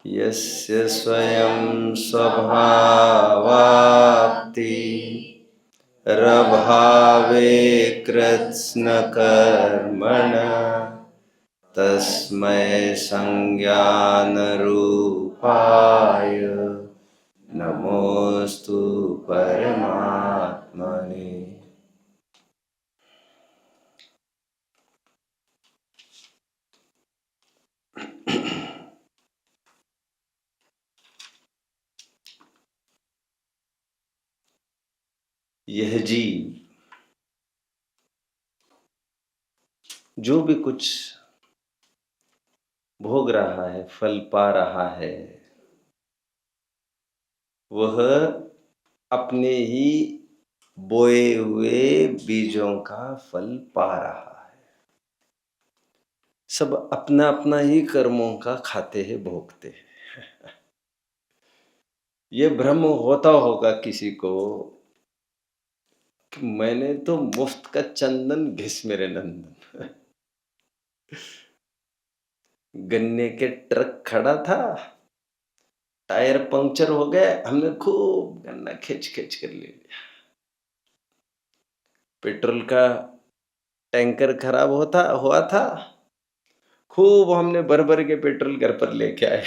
यस्य स्वयं स्वभावाप्ति रभावे कृत्स्नकर्मण तस्मै संज्ञानरूपाय नमोस्तु परमात्मने। यह जीव जो भी कुछ भोग रहा है, फल पा रहा है, वह अपने ही बोए हुए बीजों का फल पा रहा है। सब अपना अपना ही कर्मों का खाते हैं, भोगते हैं। ये भ्रम होता होगा किसी को कि मैंने तो मुफ्त का चंदन घिस मेरे नंदन। गन्ने के ट्रक खड़ा था, टायर पंक्चर हो गए, हमने खूब गन्ना खींच खींच कर ले लिया। पेट्रोल का टैंकर खराब हुआ था, खूब हमने भर भर के पेट्रोल घर पर लेके आए।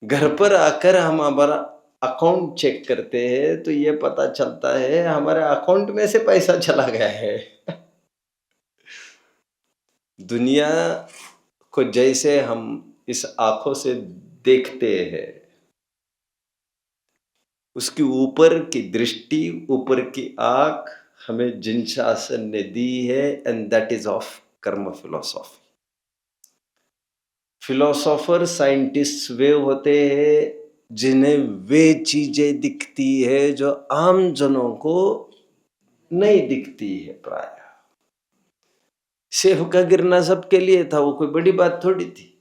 घर पर आकर हम हमारा अकाउंट चेक करते हैं तो ये पता चलता है हमारे अकाउंट में से पैसा चला गया है। दुनिया को जैसे हम इस आंखों से देखते हैं, उसकी ऊपर की दृष्टि, ऊपर की आंख हमें जिन शासन ने दी है, एंड दैट इज ऑफ कर्म फिलोसॉफी। फिलोसोफर साइंटिस्ट वे होते हैं जिन्हें वे चीजें दिखती है जो आम जनों को नहीं दिखती है। प्राय सेब का गिरना सबके लिए था, वो कोई बड़ी बात थोड़ी थी।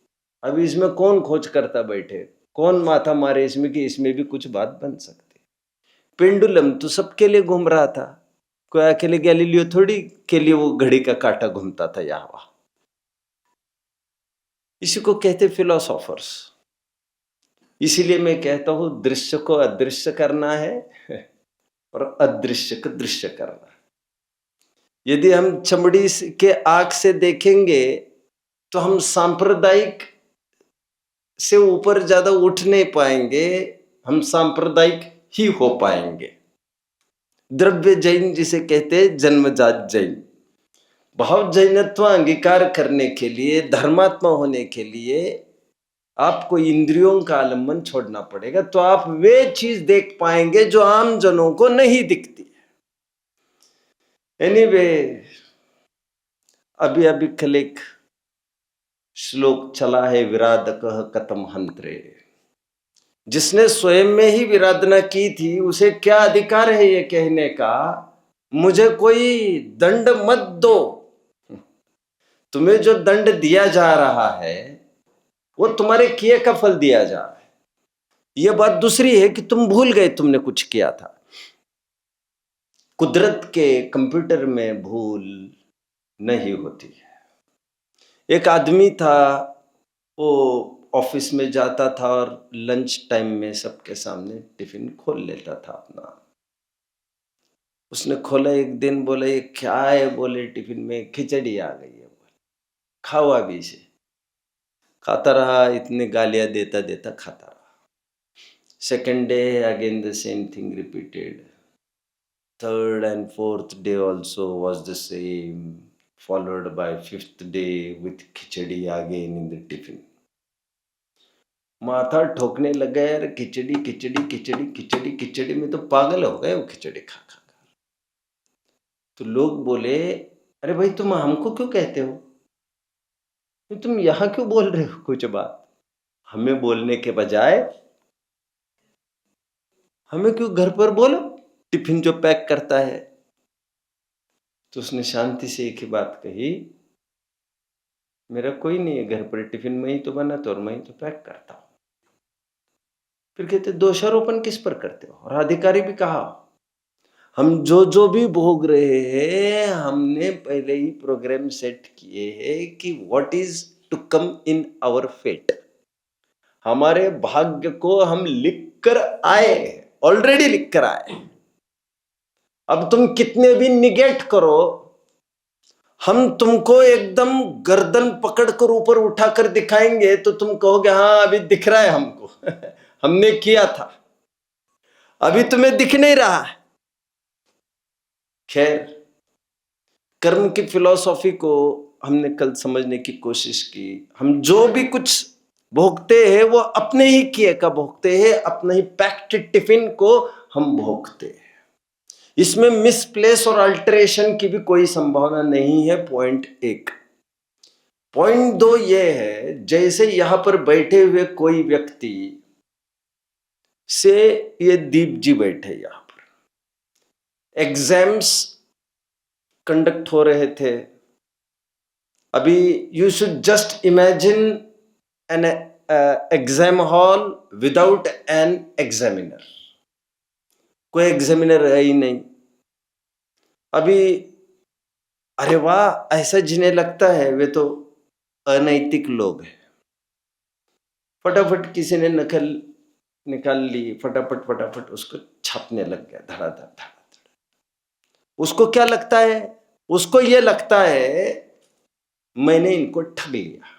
अभी इसमें कौन खोज करता बैठे, कौन माथा मारे इसमें कि इसमें भी कुछ बात बन सकती। पेंडुलम तो सबके लिए घूम रहा था, कोई अकेले गैलीलियो थोड़ी के लिए वो घड़ी का कांटा घूमता था यहाँ वहां। इसी को कहते फिलोसोफर्स। इसीलिए मैं कहता हूं दृश्य को अदृश्य करना है और अदृश्य को दृश्य करना है। यदि हम चमड़ी के आंख से देखेंगे तो हम सांप्रदायिक से ऊपर ज्यादा उठ नहीं पाएंगे, हम सांप्रदायिक ही हो पाएंगे। द्रव्य जैन जिसे कहते हैं, जन्मजात जैन। भाव जैनत्व अंगीकार करने के लिए, धर्मात्मा होने के लिए आपको इंद्रियों का आलम्बन छोड़ना पड़ेगा, तो आप वे चीज देख पाएंगे जो आम जनों को नहीं दिखती। एनीवे, अभी अभी कल एक श्लोक चला है, विराधकः कथम हंत्रे। जिसने स्वयं में ही विराधना की थी, उसे क्या अधिकार है ये कहने का मुझे कोई दंड मत दो। तुम्हें जो दंड दिया जा रहा है वो तुम्हारे किए का फल दिया जा रहा है। यह बात दूसरी है कि तुम भूल गए तुमने कुछ किया था। कुदरत के कंप्यूटर में भूल नहीं होती है। एक आदमी था, वो ऑफिस में जाता था और लंच टाइम में सबके सामने टिफिन खोल लेता था अपना। उसने खोला एक दिन, बोले ये क्या है? बोले टिफिन में खिचड़ी आ गई है। बोले खाओ अभी इसे। खाता रहा, इतने गालियां देता देता खाता रहा। Second day again the same thing repeated. Third and fourth day also was the same, followed by fifth day with khichdi again in the tiffin. माथा ठोकने लगा, यार खिचड़ी खिचड़ी खिचड़ी खिचड़ी खिचड़ी में तो पागल हो गए वो खिचड़ी खा खा। तो लोग बोले, अरे भाई तुम हमको क्यों कहते हो, तुम यहां क्यों बोल रहे हो कुछ बात? हमें बोलने के बजाय हमें क्यों घर पर बोलो, टिफिन जो पैक करता है। तो उसने शांति से एक ही बात कही, मेरा कोई नहीं है घर पर, टिफिन में ही तो बनाता और मैं ही तो पैक करता हूं। फिर कहते दोषारोपण किस पर करते हो? और अधिकारी भी कहा, हम जो भी भोग रहे हैं हमने पहले ही प्रोग्राम सेट किए हैं कि what is to come in our fate. हमारे भाग्य को हम लिख कर आए, ऑलरेडी लिख कर आए। अब तुम कितने भी निगेट करो, हम तुमको एकदम गर्दन पकड़कर ऊपर उठाकर दिखाएंगे तो तुम कहोगे हाँ अभी दिख रहा है हमको हमने किया था, अभी तुम्हें दिख नहीं रहा है। खैर, कर्म की फिलॉसफी को हमने कल समझने की कोशिश की। हम जो भी कुछ भोगते हैं वो अपने ही किए का भोगते हैं, अपने ही पैक्ड टिफिन को हम भोगते हैं। इसमें मिसप्लेस और अल्टरेशन की भी कोई संभावना नहीं है। पॉइंट 1। पॉइंट 2 ये है, जैसे यहां पर बैठे हुए कोई व्यक्ति से ये दीप जी बैठे यहां पर, एग्जाम्स कंडक्ट हो रहे थे अभी। You should just imagine an exam hall without an examiner. कोई एग्जामिनर है ही नहीं अभी। अरे वाह, ऐसा जिन्हें लगता है वे तो अनैतिक लोग हैं। फटाफट किसी ने नकल निकाल ली, फटाफट उसको छापने लग गया, धड़ाधड़ धड़ाधड़। उसको क्या लगता है? उसको ये लगता है मैंने इनको ठग लिया।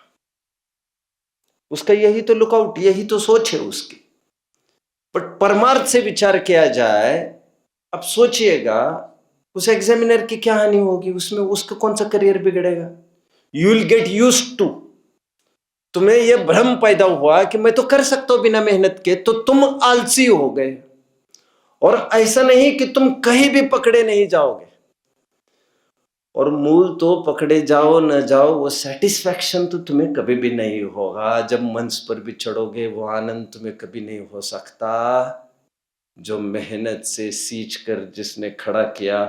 उसका यही तो लुकआउट, यही तो सोच है उसकी। बट परमार्थ से विचार किया जाए, अब सोचिएगा उस एग्जामिनर की क्या हानि होगी, उसमें उसका कौन सा करियर बिगड़ेगा? You will get used to. तुम्हें यह भ्रम पैदा हुआ कि मैं तो कर सकता हूं बिना मेहनत के, तो तुम आलसी हो गए। और ऐसा नहीं कि तुम कहीं भी पकड़े नहीं जाओगे, और मूल तो पकड़े जाओ न जाओ, वो सेटिस्फैक्शन तो तुम्हें कभी भी नहीं होगा। जब मंच पर भी चढ़ोगे वो आनंद तुम्हें कभी नहीं हो सकता जो मेहनत से सींच कर जिसने खड़ा किया।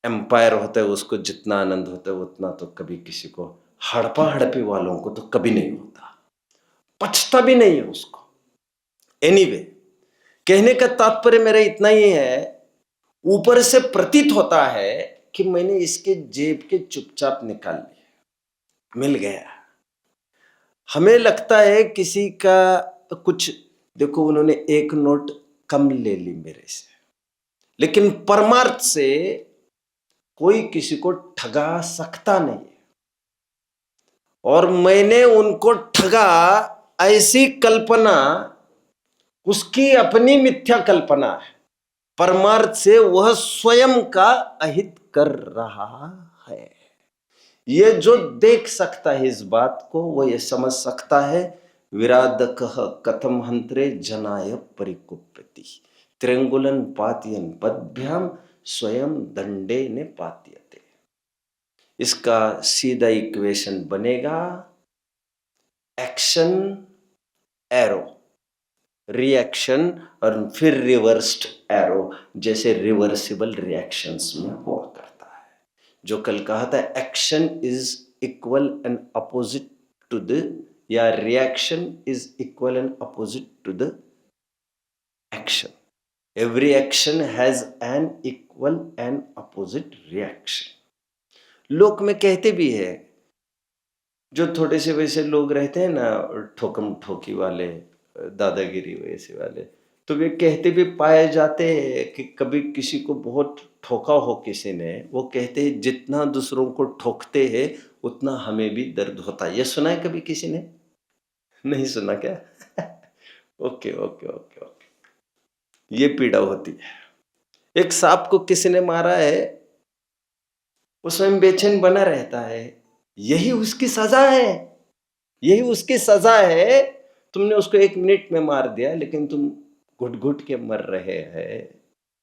एम्पायर होता है, उसको जितना आनंद होता है उतना तो कभी किसी को, हड़पा हड़पी वालों को तो कभी नहीं होता, पछता भी नहीं है उसको। एनीवे, कहने का तात्पर्य मेरा इतना ही है, ऊपर से प्रतीत होता है कि मैंने इसके जेब के चुपचाप निकाल लिए, मिल गया। हमें लगता है किसी का कुछ, देखो उन्होंने एक नोट कम ले ली मेरे से, लेकिन परमार्थ से कोई किसी को ठगा सकता नहीं है। और मैंने उनको ठगा, ऐसी कल्पना उसकी अपनी मिथ्या कल्पना है। परमार्थ से वह स्वयं का अहित कर रहा है। ये जो देख सकता है इस बात को, वो ये समझ सकता है विराधकः कथम हंत्रे जनाय परिकुप्यति त्रिंगुलन पातयन पद्भ्याम स्वयं दंडे ने पात्यते। इसका सीधा इक्वेशन बनेगा एक्शन एरो, रिएक्शन और फिर रिवर्स्ड एरो, जैसे रिवर्सिबल रिएक्शंस में हुआ करता है। जो कल कहा था action is equal and opposite to the, या reaction is equal and opposite to the action. Every action has an equal and opposite reaction. लोक में कहते भी है, जो थोड़े से वैसे लोग रहते हैं ना, ठोकम ठोकी वाले, दादागिरी वैसे वाले, तो वे कहते भी पाए जाते हैं कि कभी किसी को बहुत ठोका हो किसी ने, वो कहते हैं जितना दूसरों को ठोकते हैं उतना हमें भी दर्द होता है। ये सुना है कभी किसी ने? नहीं सुना क्या? ओके ओके ओके ओके, ये पीड़ा होती है। एक सांप को किसी ने मारा है, वो स्वयं बेचैन बना रहता है, यही उसकी सजा है, यही उसकी सजा है। तुमने उसको 1 मिनट में मार दिया, लेकिन तुम घुट घुट के मर रहे हैं,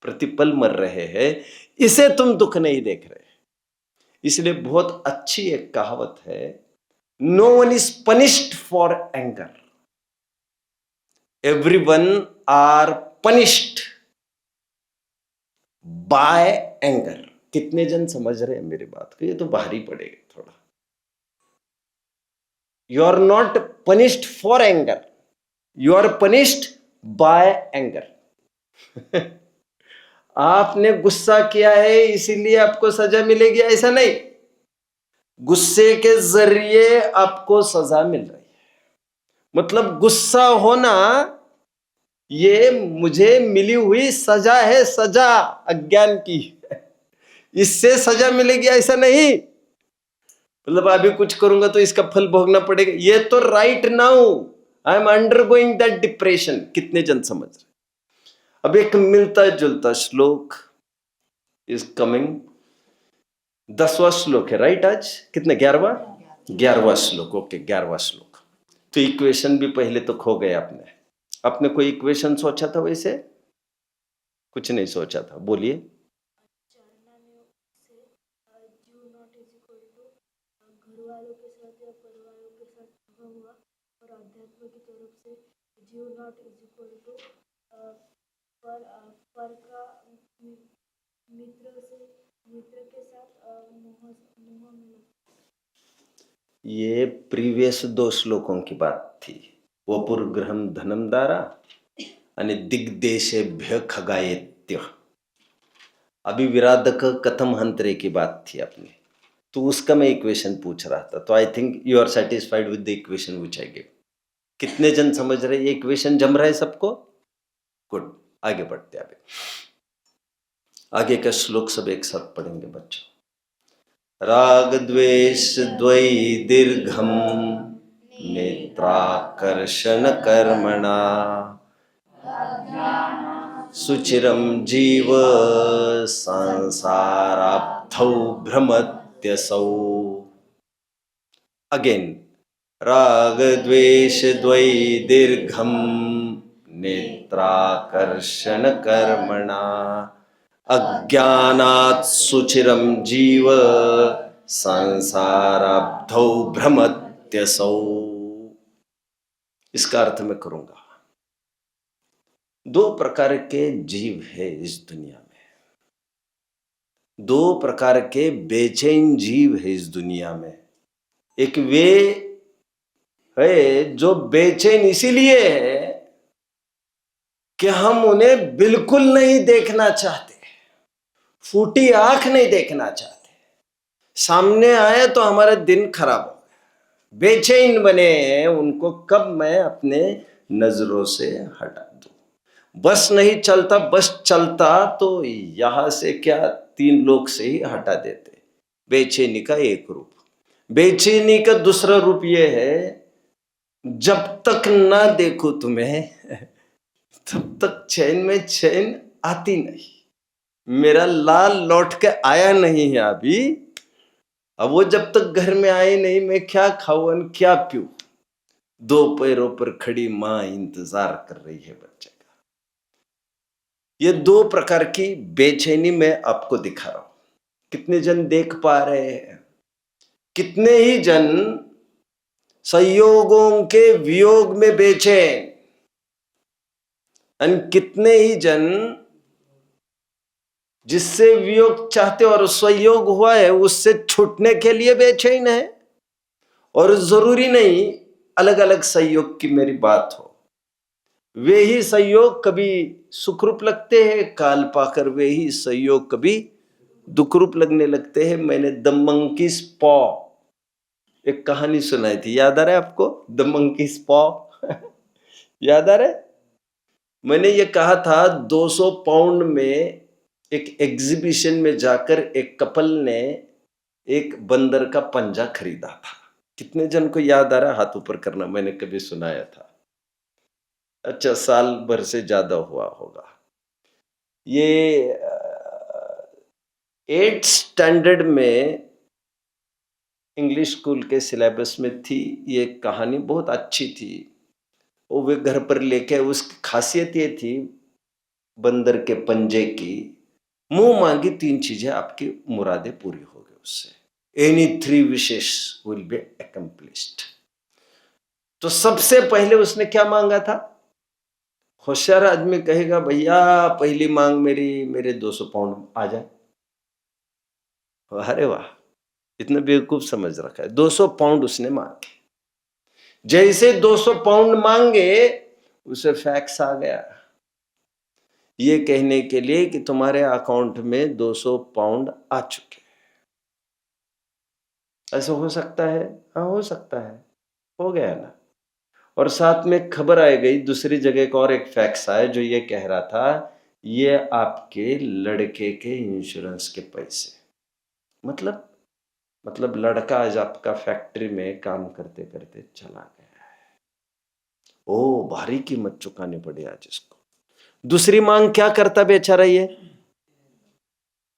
प्रतिपल मर रहे हैं, इसे तुम दुख नहीं देख रहे। इसलिए बहुत अच्छी एक कहावत है, no one is punished for anger, everyone are punished by anger. कितने जन समझ रहे हैं मेरी बात को? ये तो भारी पड़ेगा थोड़ा। You are not punished for anger, you are punished by anger. आपने गुस्सा किया है इसीलिए आपको सजा मिलेगी, ऐसा नहीं। गुस्से के जरिए आपको सजा मिल रही है। मतलब गुस्सा होना ये मुझे मिली हुई सजा है, सजा अज्ञान की। इससे सजा मिलेगी ऐसा नहीं, मतलब अभी कुछ करूंगा तो इसका फल भोगना पड़ेगा, ये तो right now I am undergoing that depression. कितने जन समझ रहे? अब एक मिलता जुलता श्लोक इज कमिंग, 10वां श्लोक है राइट? आज कितने? 11वां? 11वां श्लोक। ओके, 11वां श्लोक। तो इक्वेशन भी पहले तो खो गए आपने। आपने कोई इक्वेशन सोचा था? वैसे कुछ नहीं सोचा था, बोलिए। ये प्रीवियस 2 श्लोकों की बात थी। वपुर्ग्रहम धनम दारा आणि दिग्देशेभ्य खगायेत्य। अभी विराधक कथम हंतरे की बात थी अपनी, तो उसका मैं इक्वेशन पूछ रहा था। तो I think you are satisfied with the equation which I give. कितने जन समझ रहे? ये इक्वेशन जम रहा है सबको? गुड, आगे बढ़ते हैं। अभी आगे का श्लोक सब एक साथ पढ़ेंगे बच्चों। राग द्वेष द्वै दीर्घम नेत्राकर्षण कर्मणा सुचिरम जीव संसाराब्धौ भ्रमत्यसौ। अगेन, राग द्वेष द्वै दीर्घम नेत्राकर्षण कर्मणा अज्ञानात् सुचिरम जीव संसाराब्धौ भ्रमत्यसौ। इसका अर्थ मैं करूंगा। 2 प्रकार के जीव है इस दुनिया में, 2 प्रकार के बेचैन जीव है इस दुनिया में। एक वे है जो बेचैन इसीलिए है कि हम उन्हें बिल्कुल नहीं देखना चाहते, फूटी आंख नहीं देखना चाहते। सामने आए तो हमारा दिन खराब हो गया, बेचैन बने हैं उनको कब मैं अपने नजरों से हटा दूं। बस नहीं चलता, बस चलता तो यहां से क्या 3 लोक से ही हटा देते। बेचैनी का एक रूप। बेचैनी का दूसरा रूप यह है, जब तक ना देखो तुम्हें तब तक चैन में चैन आती नहीं। मेरा लाल लौट के आया नहीं है अभी, अब वो जब तक घर में आए नहीं, मैं क्या खाऊं क्या पीऊं। 2 पैरों पर खड़ी मां इंतजार कर रही है बच्चे का। ये 2 प्रकार की बेचैनी मैं आपको दिखा रहा हूं। कितने जन देख पा रहे हैं? कितने ही जन संयोगों के वियोग में बेचैन, और कितने ही जन जिससे वियोग चाहते और संयोग हुआ है उससे छूटने के लिए बेचैन है। और जरूरी नहीं अलग अलग संयोग की मेरी बात हो, वे ही संयोग कभी सुखरूप लगते हैं, काल पाकर वे ही संयोग कभी दुखरूप लगने लगते हैं। मैंने द मंकीज पॉ एक कहानी सुनाई थी, याद आ रहा है आपको? द मंकीज पॉ याद आ रहा है? मैंने ये कहा था 200 पाउंड में एक एग्जीबिशन में जाकर एक कपल ने एक बंदर का पंजा खरीदा था। कितने जन को याद आ रहा है? हाथ ऊपर करना। मैंने कभी सुनाया था, अच्छा साल भर से ज्यादा हुआ होगा। ये 8th स्टैंडर्ड में इंग्लिश स्कूल के सिलेबस में थी। ये कहानी बहुत अच्छी थी। वो वे घर पर लेके, उसकी खासियत ये थी बंदर के पंजे की, मुंह मांगी 3 चीजें आपकी मुरादें पूरी हो गई उससे। Any 3 wishes will be accomplished. तो सबसे पहले उसने क्या मांगा था? होशियार आदमी कहेगा भैया पहली मांग मेरे 200 पाउंड आ जाए। अरे वाह, इतना बेवकूफ समझ रखा है। 200 पाउंड उसने मांगे। जैसे 200 पाउंड मांगे उसे फैक्स आ गया ये कहने के लिए कि तुम्हारे अकाउंट में 200 पाउंड आ चुके। ऐसा हो सकता है? हाँ, हो सकता है, हो गया ना। और साथ में खबर आ गई दूसरी जगह का, और एक फैक्स आया जो ये कह रहा था ये आपके लड़के के इंश्योरेंस के पैसे। मतलब लड़का आज आपका फैक्ट्री में काम करते करते चला गया है, ओ भारी कीमत चुकानी पड़ी आज इसको। दूसरी मांग क्या करता बेचारा ये?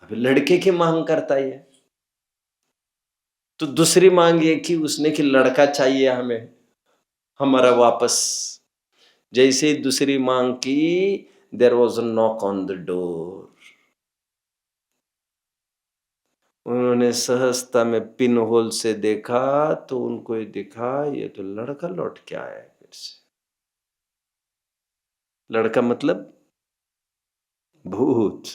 अभी लड़के की मांग करता ये। तो दूसरी मांग ये की उसने कि लड़का चाहिए हमें, हमारा वापस। जैसे ही दूसरी मांग की, there was a knock on the door. उन्होंने सहजता में पिन होल से देखा तो उनको ये दिखा ये तो लड़का लौट के आया है फिर से। लड़का मतलब भूत।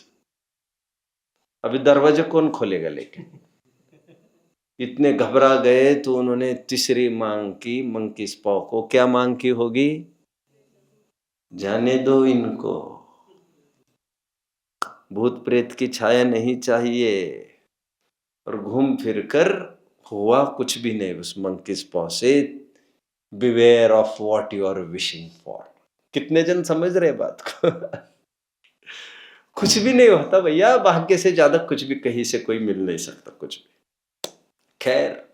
अभी दरवाजा कौन खोलेगा? लेकिन इतने घबरा गए तो उन्होंने तीसरी मांग की मंकीस पॉ को। क्या मांग की होगी? जाने दो इनको, भूत प्रेत की छाया नहीं चाहिए। और घूम फिर कर हुआ कुछ भी नहीं उस मंकीस पॉ से। Beware of what you are wishing for. कितने जन समझ रहे बात को? कुछ भी नहीं होता भैया, भाग्य से ज्यादा कुछ भी कहीं से कोई मिल नहीं सकता कुछ भी। खैर,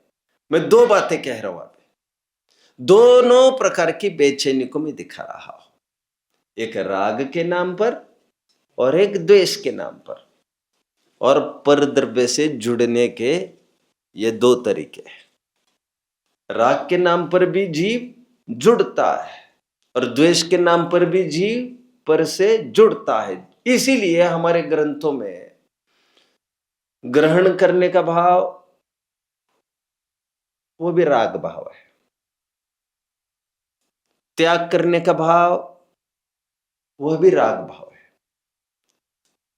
मैं दो बातें कह रहा हूं अभी, दोनों प्रकार की बेचैनी को मैं दिखा रहा हूं, एक राग के नाम पर और एक द्वेष के नाम पर। और परद्रव्य से जुड़ने के ये दो तरीके हैं। राग के नाम पर भी जीव जुड़ता है और द्वेष के नाम पर भी जीव पर से जुड़ता है। इसीलिए हमारे ग्रंथों में ग्रहण करने का भाव वो भी राग भाव है, त्याग करने का भाव वह भी राग भाव है,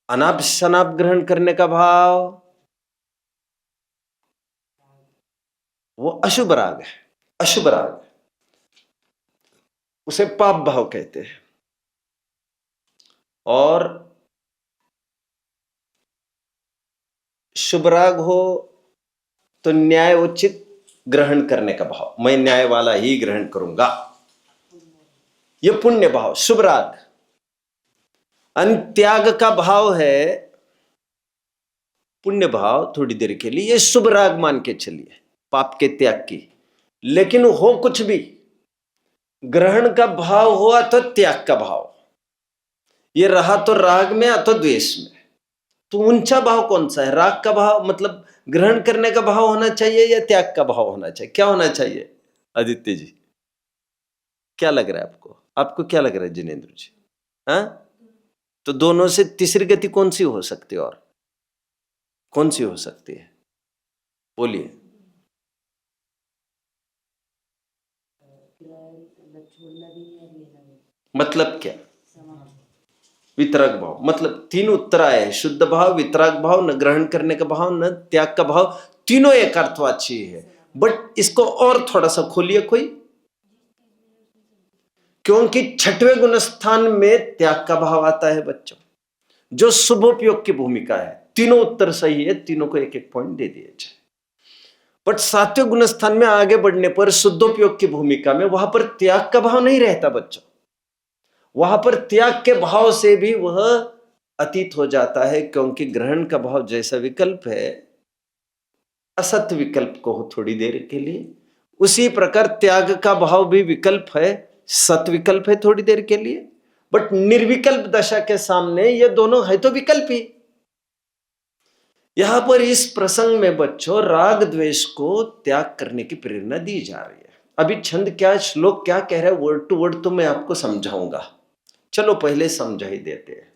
अनाप शनाप ग्रहण करने का भाव वो अशुभ राग है। अशुभ राग उसे पाप भाव कहते हैं। और शुभ राग हो तो न्याय उचित ग्रहण करने का भाव, मैं न्याय वाला ही ग्रहण करूंगा, यह पुण्य भाव शुभ राग। त्याग का भाव है पुण्य भाव, थोड़ी देर के लिए, यह शुभ राग मान के चलिए, पाप के त्याग की। लेकिन हो कुछ भी, ग्रहण का भाव हो अथवा त्याग का भाव, यह रहा तो राग में अथवा द्वेष में, तो ऊंचा भाव कौन सा है? राग का भाव मतलब ग्रहण करने का भाव होना चाहिए या त्याग का भाव होना चाहिए? क्या होना चाहिए आदित्य जी? क्या लग रहा है आपको? आपको क्या लग रहा है जिनेंद्र जी? हाँ, तो दोनों से तीसरी गति कौन सी हो सकती है? और कौन सी हो सकती है? बोलिए। मतलब क्या? वितरक भाव। मतलब तीन उत्तर आए हैं, शुद्ध भाव, वितरक भाव, न ग्रहण करने का भाव, न त्याग का भाव। तीनों एक अर्थवाची है, बट इसको और थोड़ा सा खोलिए कोई। क्योंकि छठवें गुण स्थान में त्याग का भाव आता है बच्चों, जो शुभोपयोग की भूमिका है। तीनों उत्तर सही है, तीनों को एक एक पॉइंट दे दिए जाए। बट सातवें गुण स्थान में आगे बढ़ने पर शुद्धोपयोग की भूमिका में वहां पर त्याग का भाव नहीं रहता बच्चों। वहां पर त्याग के भाव से भी वह अतीत हो जाता है, क्योंकि ग्रहण का भाव जैसा विकल्प है असत विकल्प को हो थोड़ी देर के लिए, उसी प्रकार त्याग का भाव भी विकल्प है, सत विकल्प है थोड़ी देर के लिए। बट निर्विकल्प दशा के सामने ये दोनों है तो विकल्प ही। यहां पर इस प्रसंग में बच्चों राग द्वेष को त्याग करने की प्रेरणा दी जा रही है। अभी छंद क्या, श्लोक क्या कह रहा है, वर्ड टू वर्ड तो मैं आपको समझाऊंगा, चलो पहले समझा ही देते हैं।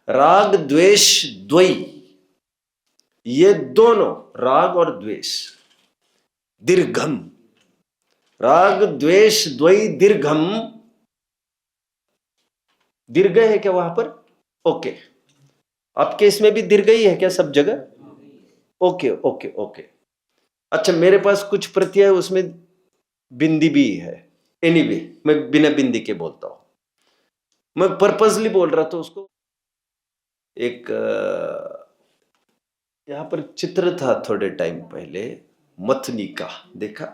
राग द्वेष द्वयी, ये दोनों राग और द्वेष दीर्घम, राग द्वेष द्वयी दीर्घम। दीर्घ है क्या वहां पर? ओके, आपके इसमें भी दीर्घ ही है क्या सब जगह? Okay okay okay. अच्छा, मेरे पास कुछ प्रत्यय उसमें बिंदी भी है। एनीवे, मैं बिना बिंदी के बोलता हूं, मैं पर्पसली बोल रहा था उसको। एक यहां पर चित्र था थोड़े टाइम पहले, मथनी का, देखा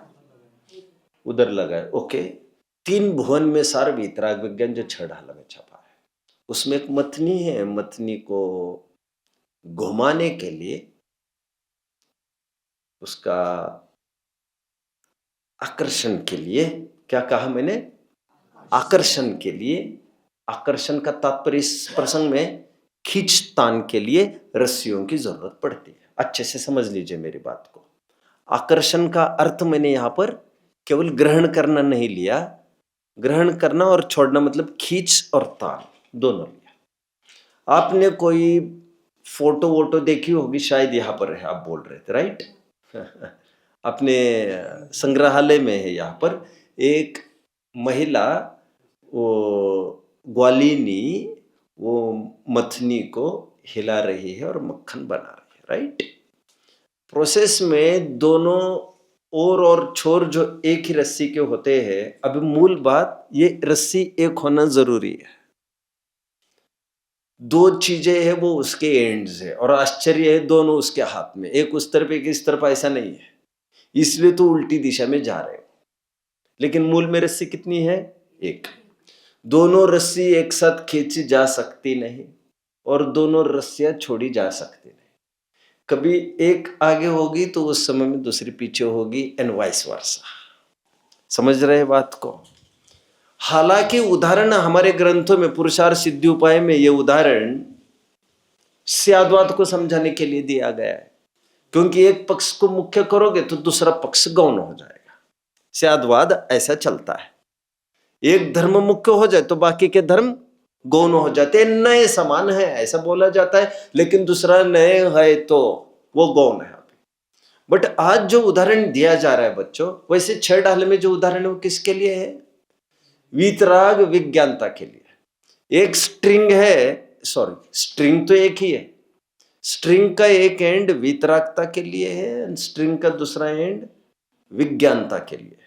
उधर लगा है, ओके। 3 भुवन में सार वीतराग विज्ञान जो 6 ढाल में छपा है, उसमें एक मथनी है। मथनी को घुमाने के लिए, उसका आकर्षण के लिए, क्या कहा मैंने, आकर्षण के लिए, आकर्षण का तात्पर्य इस प्रसंग में खींचतान के लिए रस्सियों की जरूरत पड़ती है। अच्छे से समझ लीजिए मेरी बात को। आकर्षण का अर्थ मैंने यहां पर केवल ग्रहण करना नहीं लिया, ग्रहण करना और छोड़ना मतलब खींच और तान दोनों लिया। आपने कोई फोटो वोटो देखी होगी, शायद यहां पर है, आप बोल रहे थे राइट। अपने संग्रहालय में है, यहां पर एक महिला, वो ग्वालिनी, वो मथनी को हिला रही है और मक्खन बना रही है, राइट। प्रोसेस में दोनों ओर और छोर जो एक ही रस्सी के होते हैं। अब मूल बात, ये रस्सी एक होना जरूरी है। 2 चीजें हैं वो उसके एंड्स है, और आश्चर्य है दोनों उसके हाथ में, एक उस तरफ एक इस तरफ, ऐसा नहीं है, इसलिए तो उल्टी दिशा में जा रहे हो। लेकिन मूल में रस्सी कितनी है, एक। दोनों रस्सी एक साथ खींची जा सकती नहीं और दोनों रस्सियां छोड़ी जा सकती नहीं। कभी एक आगे होगी तो उस समय में दूसरी पीछे होगी, एंड वाइस वर्सा। समझ रहे बात को। हालांकि उदाहरण हमारे ग्रंथों में, पुरुषार्थ सिद्धि उपाय में, यह उदाहरण स्याद्वाद को समझाने के लिए दिया गया है, क्योंकि एक पक्ष को मुख्य करोगे तो दूसरा पक्ष गौण हो जाएगा। स्याद्वाद ऐसा चलता है, एक धर्म मुख्य हो जाए तो बाकी के धर्म गौण हो जाते हैं। नए समान है ऐसा बोला जाता है, लेकिन दूसरा नए है तो वो गौण है। बट आज जो उदाहरण दिया जा रहा है बच्चों, वैसे 6 ढाल में जो उदाहरण है वो किसके लिए है, वीतराग विज्ञानता के लिए। एक स्ट्रिंग है, सॉरी स्ट्रिंग तो एक ही है, स्ट्रिंग का एक एंड वीतरागता के लिए है, स्ट्रिंग का दूसरा एंड विज्ञानता के लिए,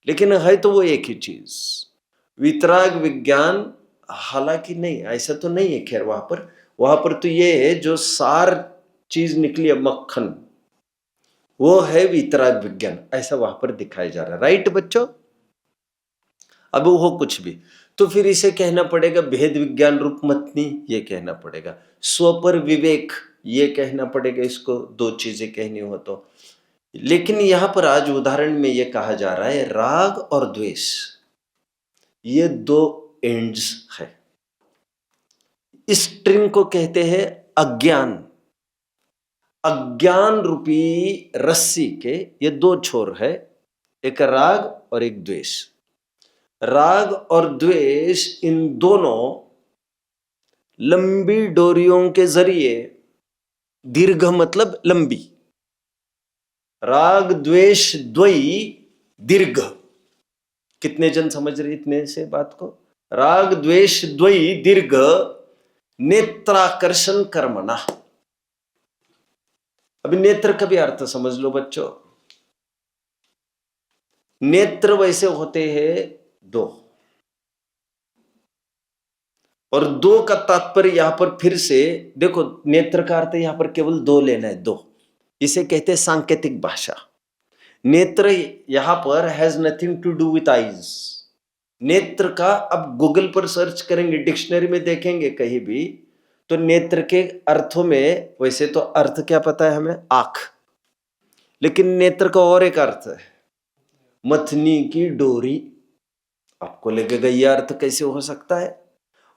लेकिन है तो वो एक ही चीज। वीतराग विज्ञान, हालांकि नहीं ऐसा तो नहीं है, खैर वहां पर तो ये है जो सार चीज निकली है मक्खन, वो है वीतराग विज्ञान, ऐसा वहां पर दिखाया जा रहा है, राइट बच्चों। अब वो कुछ भी तो फिर इसे कहना पड़ेगा भेद विज्ञान रूप मथनी, ये कहना पड़ेगा स्वपर विवेक, ये कहना पड़ेगा, इसको 2 चीजें कहनी हो तो। लेकिन यहां पर आज उदाहरण में यह कहा जा रहा है राग और द्वेष, ये 2 एंड्स है। इस स्ट्रिंग को कहते हैं अज्ञान। अज्ञान रूपी रस्सी के ये 2 छोर है, एक राग और एक द्वेष। राग और द्वेष इन दोनों लंबी डोरियों के जरिए, दीर्घ मतलब लंबी, राग द्वेष द्वयी दीर्घ। कितने जन समझ रहे इतने से बात को। राग द्वेष द्वयी दीर्घ नेत्राकर्षण कर्मणा। अभी नेत्र का भी अर्थ समझ लो बच्चों। नेत्र वैसे होते हैं 2, और 2 का तात्पर्य यहां पर फिर से देखो, नेत्र का अर्थ यहां पर केवल 2 लेना है, 2। इसे कहते हैं सांकेतिक भाषा। नेत्र यहां पर has nothing to do with eyes. नेत्र का अब गूगल पर सर्च करेंगे, डिक्शनरी में देखेंगे कहीं भी, तो नेत्र के अर्थों में वैसे तो अर्थ क्या पता है हमें, आंख, लेकिन नेत्र का और एक अर्थ है मथनी की डोरी। आपको लगेगा यह अर्थ कैसे हो सकता है,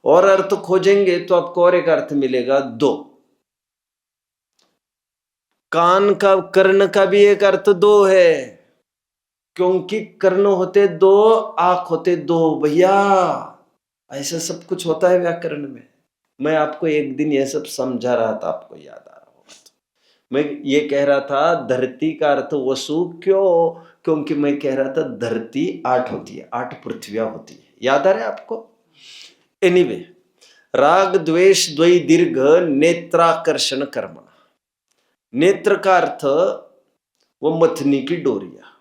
और अर्थ खोजेंगे तो आपको और एक अर्थ मिलेगा 2। कान का, कर्ण का भी एक अर्थ 2 है, क्योंकि कर्ण होते 2, आंख होते 2। भैया ऐसा सब कुछ होता है व्याकरण में। मैं आपको एक दिन यह सब समझा रहा था, आपको याद आ रहा होगा। मैं ये कह रहा था धरती का अर्थ वसु, क्यों, क्योंकि मैं कह रहा था धरती 8 होती है, 8 पृथ्वियां होती है, याद आ रहा है आपको। एनीवे, राग द्वेष द्वयी दीर्घ नेत्राकर्षण कर्म। नेत्र का अर्थ वो मथनी की डोरिया,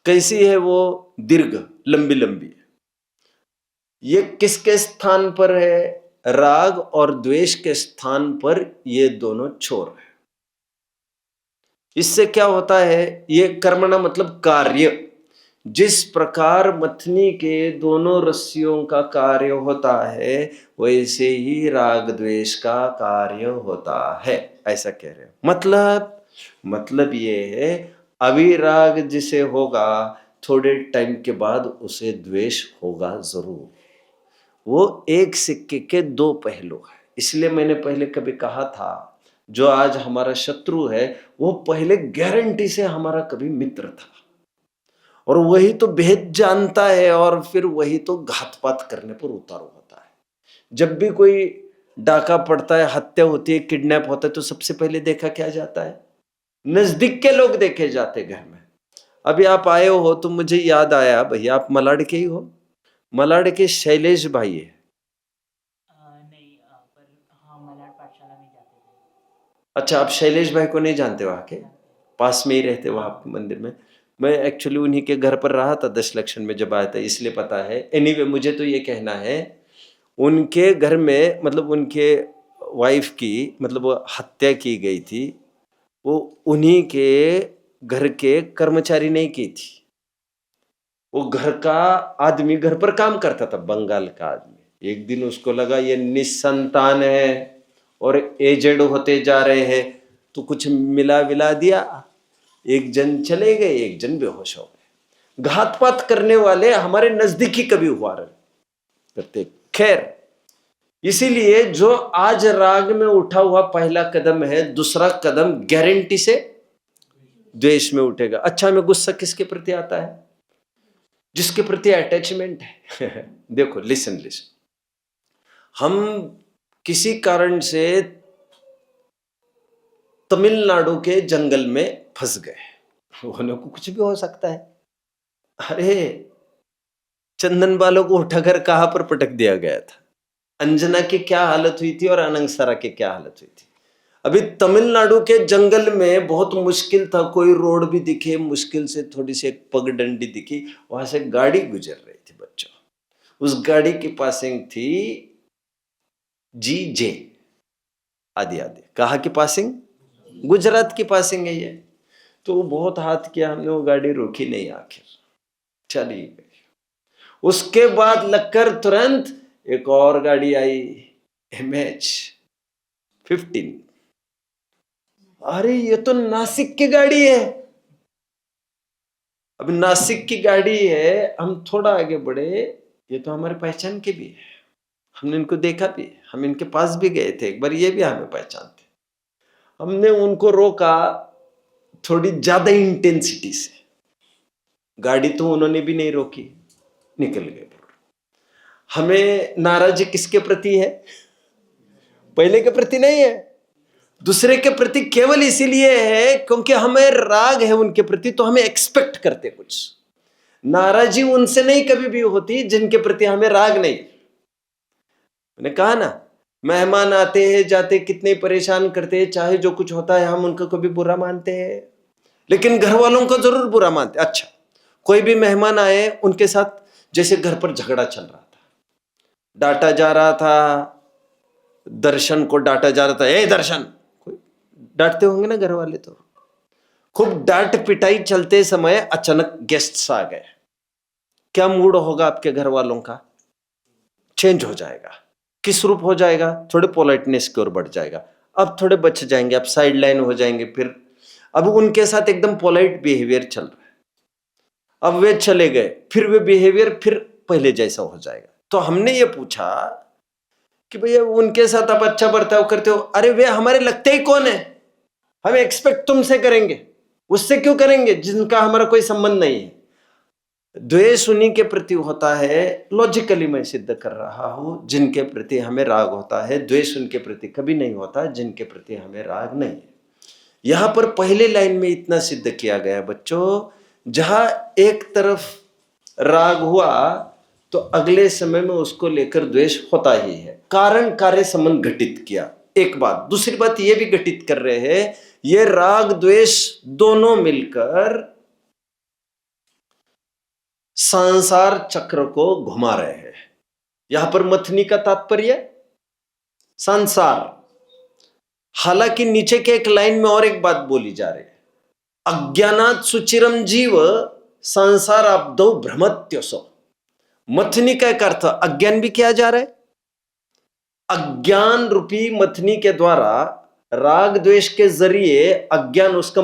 कैसी है वो, दीर्घ लंबी लंबी है। ये किसके स्थान पर है, राग और द्वेष के स्थान पर ये दोनों छोर है। इससे क्या होता है, ये कर्मणा मतलब कार्य। जिस प्रकार मथनी के दोनों रस्सियों का कार्य होता है, वैसे ही राग द्वेष का कार्य होता है, ऐसा कह रहे हैं। मतलब ये है, अभी राग जिसे होगा, थोड़े टाइम के बाद उसे द्वेष होगा जरूर। वो एक सिक्के के दो पहलू है। इसलिए मैंने पहले कभी कहा था, जो आज हमारा शत्रु है, वो पहले गारंटी से हमारा कभी मित्र था, और वही तो भेद जानता है, और फिर वही तो घातपात करने पर उतारू होता है। जब भी कोई डाका पड़ता है, हत्या होती है, किडनैप होता है, तो सबसे पहले देखा क्या जाता है, नजदीक के लोग देखे जाते घर में। अभी आप आए हो तो मुझे याद आया, भैया आप मलाड के ही हो? मलाड के शैलेश भाई है। नहीं, पर हाँ मलाड पाठशाला में जाते थे। अच्छा, आप शैलेश भाई को नहीं जानते? वहां के पास में ही रहते, वहां हाँ। मंदिर में। मैं एक्चुअली उन्हीं के घर पर रहा था दशलक्षण में जब आया था, इसलिए पता है। एनीवे, मुझे तो ये कहना है, उनके घर में मतलब उनके वाइफ की मतलब वो हत्या की गई थी, वो उन्हीं के घर के कर्मचारी नहीं की थी। वो घर का आदमी घर पर काम करता था, बंगाल का आदमी। एक दिन उसको लगा ये निसंतान है और एजेड होते जा रहे हैं, तो कुछ मिला विला दिया, एक जन चले गए, एक जन बेहोश हो गए। घातपात करने वाले हमारे नजदीकी कभी हुआ करते। खैर, इसीलिए जो आज राग में उठा हुआ पहला कदम है, दूसरा कदम गारंटी से द्वेष में उठेगा। अच्छा, हमें गुस्सा किसके प्रति आता है? जिसके प्रति अटैचमेंट है। देखो, लिसन लिसन, हम किसी कारण से तमिलनाडु के जंगल में फंस गए, होने को कुछ भी हो सकता है। अरे, चंदन बालों को उठाकर कहां पर पटक दिया गया था? अंजना की क्या हालत हुई थी और अनंगसरा की क्या हालत हुई थी? अभी तमिलनाडु के जंगल में बहुत मुश्किल था, कोई रोड भी दिखे मुश्किल से, थोड़ी सी एक पगडंडी दिखी, वहां से गाड़ी गुजर रही थी बच्चों। उस गाड़ी की पासिंग थी GJ, आदि आदि। कहाँ की पासिंग? गुजरात की पासिंग है ये। तो बहुत हाथ किया हमने, वो गाड़ी रोकी नहीं, आखिर चली गई। उसके बाद लगकर तुरंत एक और गाड़ी आई, MH-15। अरे, ये तो नासिक की गाड़ी है। अब नासिक की गाड़ी है, हम थोड़ा आगे बढ़े, ये तो हमारे पहचान के भी है, हमने इनको देखा भी, हम इनके पास भी गए थे एक बार, ये भी हमें पहचानते। हमने उनको रोका थोड़ी ज्यादा इंटेंसिटी से, गाड़ी तो उन्होंने भी नहीं रोकी, निकल गए। हमें नाराजी किसके प्रति है? पहले के प्रति नहीं है, दूसरे के प्रति केवल इसीलिए है क्योंकि हमें राग है उनके प्रति, तो हमें एक्सपेक्ट करते कुछ। नाराजी उनसे नहीं कभी भी होती जिनके प्रति हमें राग नहीं। मैंने कहा ना, मेहमान आते हैं जाते, कितने परेशान करते हैं, चाहे जो कुछ होता है हम उनको कभी बुरा मानते हैं, लेकिन घर वालों को जरूर बुरा मानते। अच्छा, कोई भी मेहमान आए, उनके साथ जैसे घर पर झगड़ा चल रहा था, डांटा जा रहा था, दर्शन को डांटा जा रहा था, ए दर्शन, कोई डांटते होंगे ना घर वाले, तो खूब डांट पिटाई चलते समय अचानक गेस्ट्स आ गए, क्या मूड होगा आपके घर वालों का? चेंज हो जाएगा। किस रूप हो जाएगा? थोड़े पोलाइटनेस की ओर बढ़ जाएगा। अब थोड़े बच जाएंगे, अब साइड लाइन हो जाएंगे। फिर अब उनके साथ एकदम पोलाइट बिहेवियर चल रहा है, अब वे चले गए, फिर वे बिहेवियर फिर पहले जैसा हो जाएगा। तो हमने ये पूछा कि भैया उनके साथ आप अच्छा बर्ताव करते हो, अरे वे हमारे लगते ही कौन है? हम एक्सपेक्ट तुमसे करेंगे, उससे क्यों करेंगे जिनका हमारा कोई संबंध नहीं है? द्वेष उन्हीं के प्रति होता है, लॉजिकली मैं सिद्ध कर रहा हूं, जिनके प्रति हमें राग होता है। द्वेष उनके प्रति कभी नहीं होता जिनके प्रति हमें राग नहीं है। यहां पर पहले लाइन में इतना सिद्ध किया गया बच्चों, जहां एक तरफ राग हुआ तो अगले समय में उसको लेकर द्वेष होता ही है। कारण कार्य संबंध घटित किया, एक बात। दूसरी बात यह भी घटित कर रहे हैं, ये राग द्वेष दोनों मिलकर संसार चक्र को घुमा रहे हैं। यहां पर मथनी का तात्पर्य संसार। हालांकि नीचे के एक लाइन में और एक बात बोली जा रही है, अज्ञानात् सुचिरम जीव संसाराब्धौ भ्रमत्यसो। मथनी का एक अर्थ अज्ञान भी किया जा रहा है। अज्ञान रूपी मथनी के द्वारा राग द्वेष के जरिए अज्ञान उसका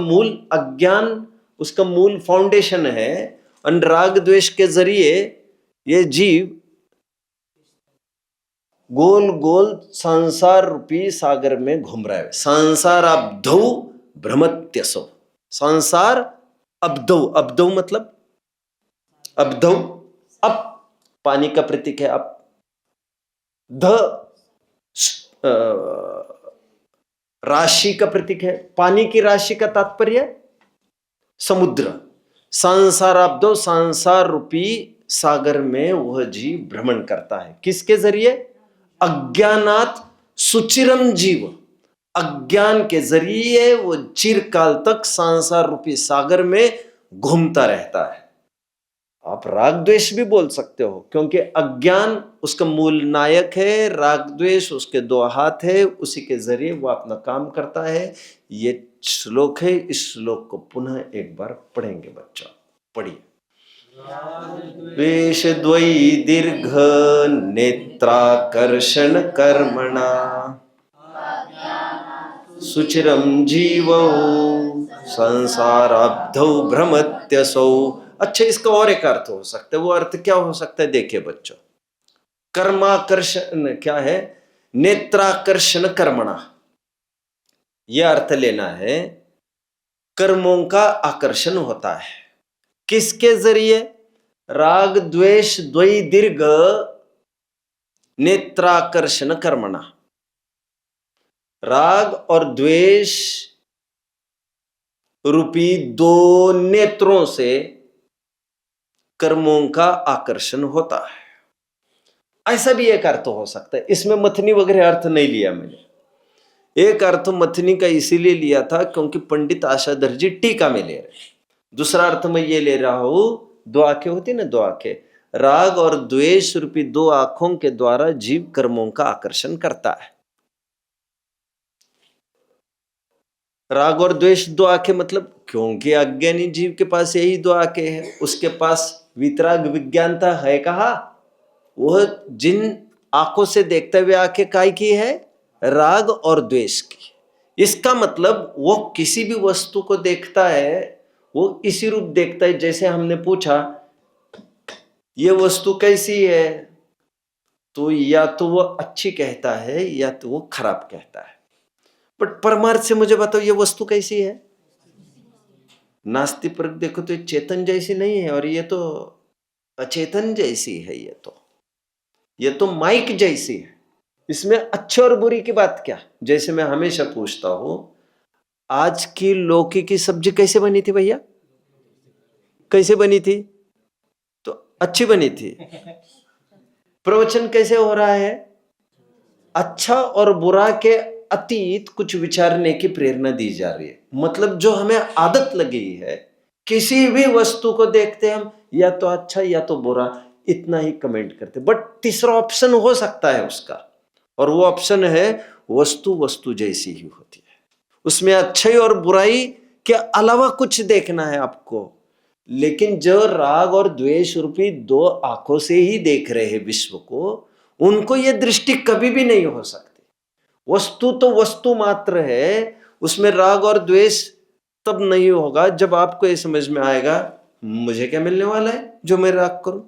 मूल फाउंडेशन है। और राग द्वेष के जरिए ये जीव गोल गोल संसार रूपी सागर में घूम रहा है। संसार अब्धौ भ्रमत्यसो। संसार अब्धौ, अब्धौ मतलब अब्धौ अप पानी का प्रतीक है। अप ध राशि का प्रतीक है। पानी की राशि का तात्पर्य समुद्र। संसाराब्दो संसार रूपी सागर में वह जीव भ्रमण करता है। किसके जरिए? अज्ञानात् सुचिरम जीव। अज्ञान के जरिए वो चिरकाल तक संसार रूपी सागर में घूमता रहता है। आप राग द्वेष भी बोल सकते हो, क्योंकि अज्ञान उसका मूल नायक है, राग द्वेष उसके दो हाथ है, उसी के जरिए वो अपना काम करता है। ये श्लोक है। इस श्लोक को पुनः एक बार पढ़ेंगे बच्चा, पढ़िए। द्वेष द्वयी दीर्घ नेत्राकर्षण कर्मणा सुचिरम जीवौ संसाराब्धौ भ्रमत्यसौ। अच्छा, इसका और एक अर्थ हो सकता है। वो अर्थ क्या हो सकता है? देखिए बच्चों, कर्माकर्षण क्या है? नेत्राकर्षण कर्मणा। यह अर्थ लेना है, कर्मों का आकर्षण होता है। किसके जरिए? राग द्वेष द्वयी दीर्घ नेत्राकर्षण कर्मणा। राग और द्वेष रूपी दो नेत्रों से कर्मों का आकर्षण होता है। ऐसा भी एक अर्थ हो सकता है। इसमें मथनी वगैरह अर्थ नहीं लिया मैंने। एक अर्थ मथनी का इसीलिए लिया था क्योंकि पंडित आशाधर जी टीका में ले रहे। दूसरा अर्थ मैं ये ले रहा हूं, दो आंखें होती ना, दो आंखें, राग और द्वेष रूपी दो आंखों के द्वारा जीव कर्मों का आकर्षण करता है। राग और द्वेष दो आंखें मतलब क्योंकि अज्ञानी जीव के पास यही दो आंखें हैं। उसके पास वितराग विज्ञानता है कहा? वह जिन आंखों से देखते हुए आंखें काय की है? राग और द्वेष की। इसका मतलब वो किसी भी वस्तु को देखता है, वो इसी रूप देखता है। जैसे हमने पूछा ये वस्तु कैसी है, तो या तो वो अच्छी कहता है या तो वो खराब कहता है। बट परमार्थ से मुझे बताओ ये वस्तु कैसी है? नास्ति पर देखो तो चेतन जैसी नहीं है, और ये तो अचेतन जैसी है। ये तो माइक जैसी है। इसमें अच्छे और बुरी की बात क्या? जैसे मैं हमेशा पूछता हूं, आज की लौकी की सब्जी कैसे बनी थी भैया? कैसे बनी थी? तो अच्छी बनी थी। प्रवचन कैसे हो रहा है? अच्छा और बुरा के अतीत कुछ विचारने की प्रेरणा दी जा रही है। मतलब जो हमें आदत लगी है, किसी भी वस्तु को देखते हम या तो अच्छा या तो बुरा, इतना ही कमेंट करते। बट तीसरा ऑप्शन हो सकता है उसका, और वो ऑप्शन है वस्तु वस्तु जैसी ही होती है। उसमें अच्छाई और बुराई के अलावा कुछ देखना है आपको। लेकिन जो राग और द्वेष रूपी दो आंखों से ही देख रहे हैं विश्व को, उनको ये दृष्टि कभी भी नहीं हो सकती। वस्तु तो वस्तु मात्र है, उसमें राग और द्वेष तब नहीं होगा जब आपको ये समझ में आएगा मुझे क्या मिलने वाला है जो मैं राग करूं।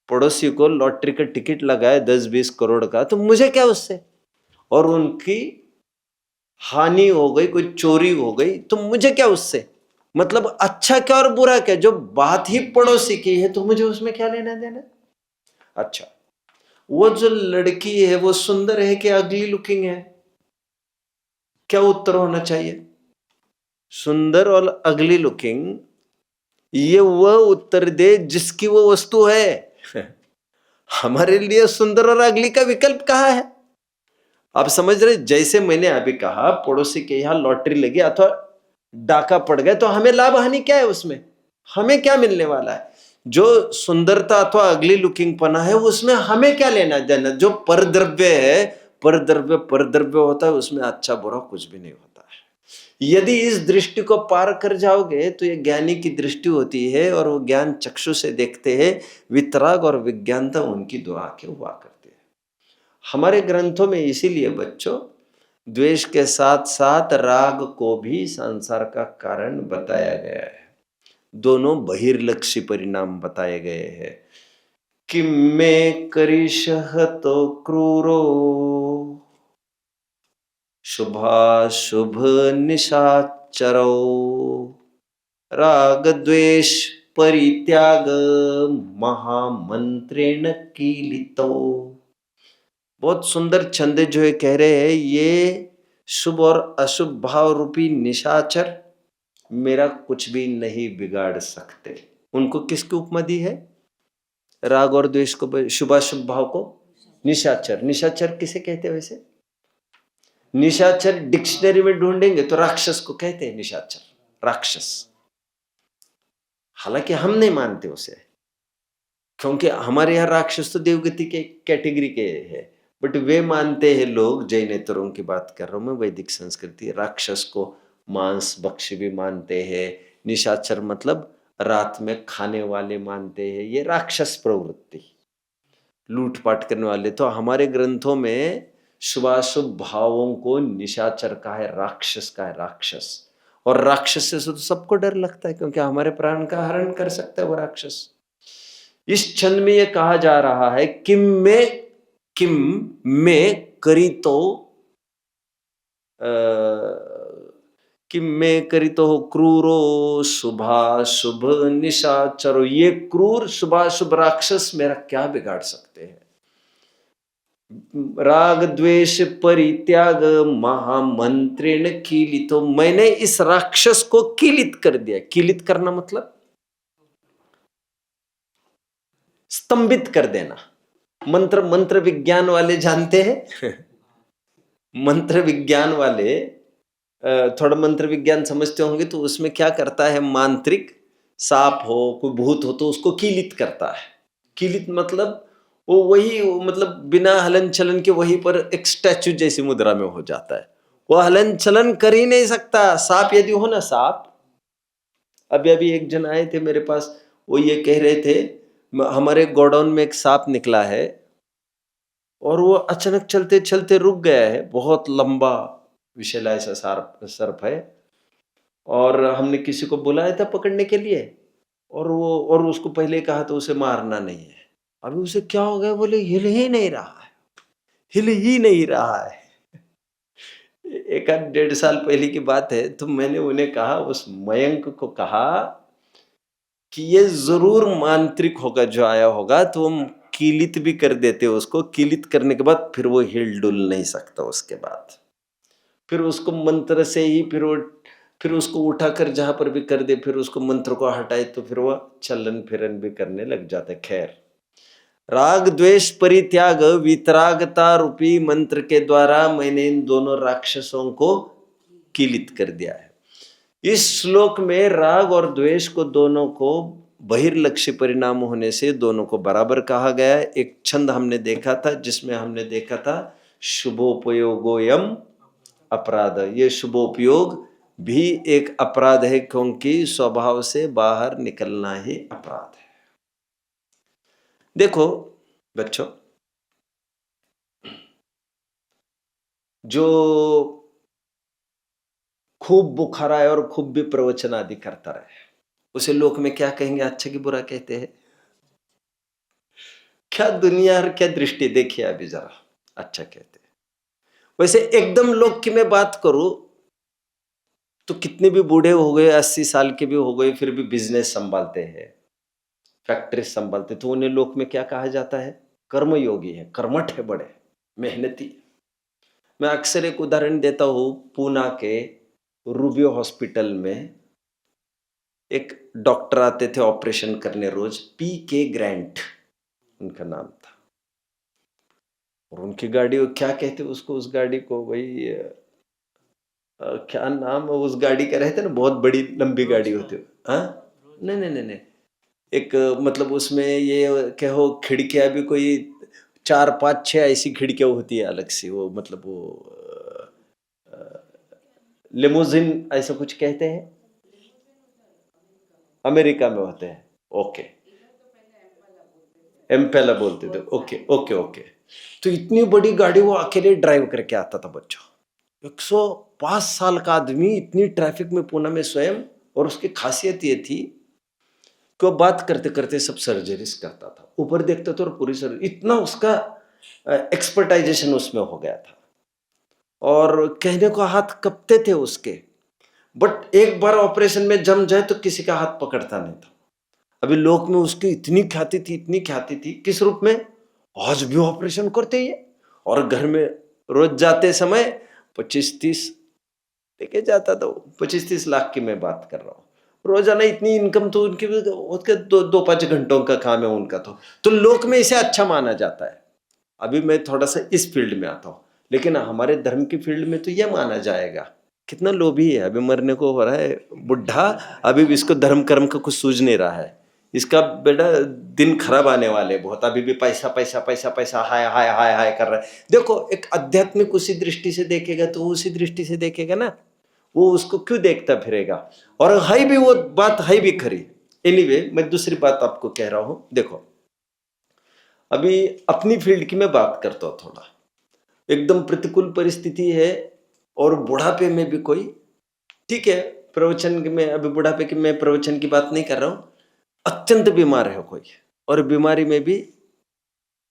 पड़ोसी को लॉटरी का टिकट लगाए 10-20 करोड़ का, तो मुझे क्या उससे? और उनकी हानि हो गई, कोई चोरी हो गई, तो मुझे क्या उससे? मतलब अच्छा क्या और बुरा क्या? जो बात ही पड़ोसी की है तो मुझे उसमें क्या लेना देना? अच्छा, वो जो लड़की है वो सुंदर है कि अगली लुकिंग है? क्या उत्तर होना चाहिए? सुंदर और अगली लुकिंग, ये वह उत्तर दे जिसकी वो वस्तु है। हमारे लिए सुंदर और अगली का विकल्प कहाँ है? आप समझ रहे? जैसे मैंने अभी कहा, पड़ोसी के यहां लॉटरी लगी अथवा डाका पड़ गया, तो हमें लाभ हानि क्या है उसमें? हमें क्या मिलने वाला है? जो सुंदरता अथवा अगली लुकिंग पना है उसमें हमें क्या लेना देना? जो परद्रव्य है, परद्रव्य परद्रव्य होता है, उसमें अच्छा बुरा कुछ भी नहीं होता है। यदि इस दृष्टि को पार कर जाओगे तो ये ज्ञानी की दृष्टि होती है और वो ज्ञान चक्षु से देखते हैं, वितराग और विज्ञानता उनकी दो आंखें हुआ करती है। हमारे ग्रंथों में इसीलिए बच्चों द्वेष के साथ साथ राग को भी संसार का कारण बताया गया है। दोनों बहिर्लक्षी परिणाम बताए गए हैं। कि मैं करिष्ह तो क्रूरो शुभाशुभ निशाचरो राग द्वेष परित्याग महामंत्रेण कीलितो। बहुत सुंदर छंद जो है कह रहे हैं, ये शुभ और अशुभ भाव रूपी निशाचर मेरा कुछ भी नहीं बिगाड़ सकते। उनको किसकी उपमा दी है? राग और द्वेष को, शुभाशुभ भाव को निशाचर। निशाचर किसे कहते हैं वैसे? निशाचर डिक्शनरी में ढूंढेंगे तो राक्षस को कहते हैं निशाचर, राक्षस। हालांकि हम नहीं मानते उसे, क्योंकि हमारे यहाँ राक्षस तो देवगति के कैटेगरी के है, बट वे मानते हैं लोग, जैनेतरों की बात कर रहा हूं मैं, वैदिक संस्कृति, राक्षस को मांस भक्षी भी मानते हैं। निशाचर मतलब रात में खाने वाले मानते हैं। ये राक्षस प्रवृत्ति, लूटपाट करने वाले। तो हमारे ग्रंथों में शुभाशुभ भावों को निशाचर का है, राक्षस का है, राक्षस। और राक्षस से तो सबको डर लगता है, क्योंकि हमारे प्राण का हरण कर सकता है वो राक्षस। इस छंद में ये कहा जा रहा है किम में करी तो कि मैं करी तो क्रूरो शुभाशुभ निशाचरो। ये क्रूर शुभाशुभ राक्षस मेरा क्या बिगाड़ सकते हैं? राग द्वेष परित्याग महामंत्रेण कीलितो। मैंने इस राक्षस को कीलित कर दिया। कीलित करना मतलब स्तंभित कर देना। मंत्र विज्ञान वाले जानते हैं मंत्र विज्ञान वाले थोड़ा मंत्र विज्ञान समझते होंगे, तो उसमें क्या करता है मांत्रिक, सांप हो कोई भूत हो तो उसको कीलित करता है। कीलित मतलब वो वही, मतलब बिना हलन चलन के वहीं पर एक स्टैचू जैसी मुद्रा में हो जाता है। वो हलन चलन कर ही नहीं सकता। सांप यदि हो ना, सांप, अभी एक जन आए थे मेरे पास, वो ये कह रहे थे हमारे गोडाउन में एक सांप निकला है और वो अचानक चलते चलते रुक गया है। बहुत लंबा विषैला ऐसा सर्प है, और हमने किसी को बुलाया था पकड़ने के लिए, और उसको पहले कहा तो उसे मारना नहीं है। अभी उसे क्या हो गया? बोले हिल ही नहीं रहा है, हिल ही नहीं रहा है। एक आध 1.5 साल पहले की बात है। तो मैंने उन्हें कहा, उस मयंक को कहा कि ये जरूर मांत्रिक होगा जो आया होगा, तो हम कीलित भी कर देते उसको। कीलित करने के बाद फिर वो हिल डुल नहीं सकता। उसके बाद फिर उसको मंत्र से ही फिर उसको उठाकर जहां पर भी कर दे, फिर उसको मंत्र को हटाए तो फिर वो चलन फिरन भी करने लग जाता है। खैर, राग द्वेष परित्याग वितरागता रूपी मंत्र के द्वारा मैंने इन दोनों राक्षसों को कीलित कर दिया है। इस श्लोक में राग और द्वेष को, दोनों को बहिर्लक्ष्य परिणाम होने से दोनों को बराबर कहा गया है। एक छंद हमने देखा था जिसमें हमने देखा था शुभोपयोगोयम अपराध। ये शुभोपयोग भी एक अपराध है, क्योंकि स्वभाव से बाहर निकलना ही अपराध है। देखो बच्चों, जो खूब बुखार आए और खूब भी प्रवचन आदि करता रहे, उसे लोक में क्या कहेंगे? अच्छा की बुरा कहते हैं। क्या दुनिया और क्या दृष्टि देखिए अभी जरा, अच्छा कहते हैं। वैसे एकदम लोक की मैं बात करूं तो कितने भी बूढ़े हो गए, 80 साल के भी हो गए, फिर भी बिजनेस संभालते हैं, फैक्ट्री संभालते, तो उन्हें लोक में क्या कहा जाता है? कर्मयोगी है, कर्मठ है, बड़े मेहनती। मैं अक्सर एक उदाहरण देता हूं। पूना के रूबियो हॉस्पिटल में एक डॉक्टर आते थे ऑपरेशन करने रोज, पी.के. ग्रैंट उनका नाम था। और उनकी गाड़ी, क्या कहते उसको, उस गाड़ी को, वही क्या नाम है उस गाड़ी का, रहते ना, बहुत बड़ी लंबी गाड़ी होती है। हाँ, नहीं, एक मतलब उसमें ये कहो खिड़कियां भी कोई 4 5 6 ऐसी खिड़कियां होती है अलग से। वो मतलब वो लिमोजिन ऐसा कुछ कहते हैं, अमेरिका में होते हैं। ओके, एम्पेला बोलते थे। Okay okay okay. तो इतनी बड़ी गाड़ी वो अकेले ड्राइव करके आता था बच्चों, 105 साल का आदमी इतनी ट्रैफिक में पुणे में स्वयं। और उसकी खासियत ये थी कि वो बात करते करते सब सर्जरीज करता था, ऊपर देखते थे और पूरी सर्जरी, इतना उसका एक्सपर्टाइजेशन उसमें हो गया था। और कहने को हाथ कपते थे उसके, बट एक बार ऑपरेशन में जम जाए तो किसी का हाथ पकड़ता नहीं था। अभी लोक में उसकी इतनी ख्याति थी, इतनी ख्याति थी। किस रूप में? आज भी ऑपरेशन करते ही है, और घर में रोज जाते समय 25-30 लेके जाता था। 25-30 लाख की मैं बात कर रहा हूँ रोजाना। इतनी इनकम तो उनकी, उसके 2-5 घंटों का काम है उनका। तो लोक में इसे अच्छा माना जाता है। अभी मैं थोड़ा सा इस फील्ड में आता हूँ, लेकिन हमारे धर्म की फील्ड में तो यह माना जाएगा। कितना लोभी है, अभी मरने को हो रहा है बुढ़ा, अभी भी इसको धर्म कर्म का कुछ सूझ नहीं रहा है। इसका बेटा दिन खराब आने वाले बहुत, अभी भी पैसा पैसा पैसा पैसा हाय हाय हाय हाय कर रहा है। देखो, एक आध्यात्मिक उसी दृष्टि से देखेगा तो उसी दृष्टि से देखेगा ना, वो उसको क्यों देखता फिरेगा। और है भी वो बात, है भी खरी। एनीवे, मैं दूसरी बात आपको कह रहा हूं। देखो, अभी अपनी फील्ड की मैं बात करता हूं थोड़ा। एकदम प्रतिकूल परिस्थिति है, और बुढ़ापे में भी कोई, ठीक है, प्रवचन में अभी बुढ़ापे की मैं प्रवचन की बात नहीं कर रहा हूं, अत्यंत बीमार है कोई, और बीमारी में भी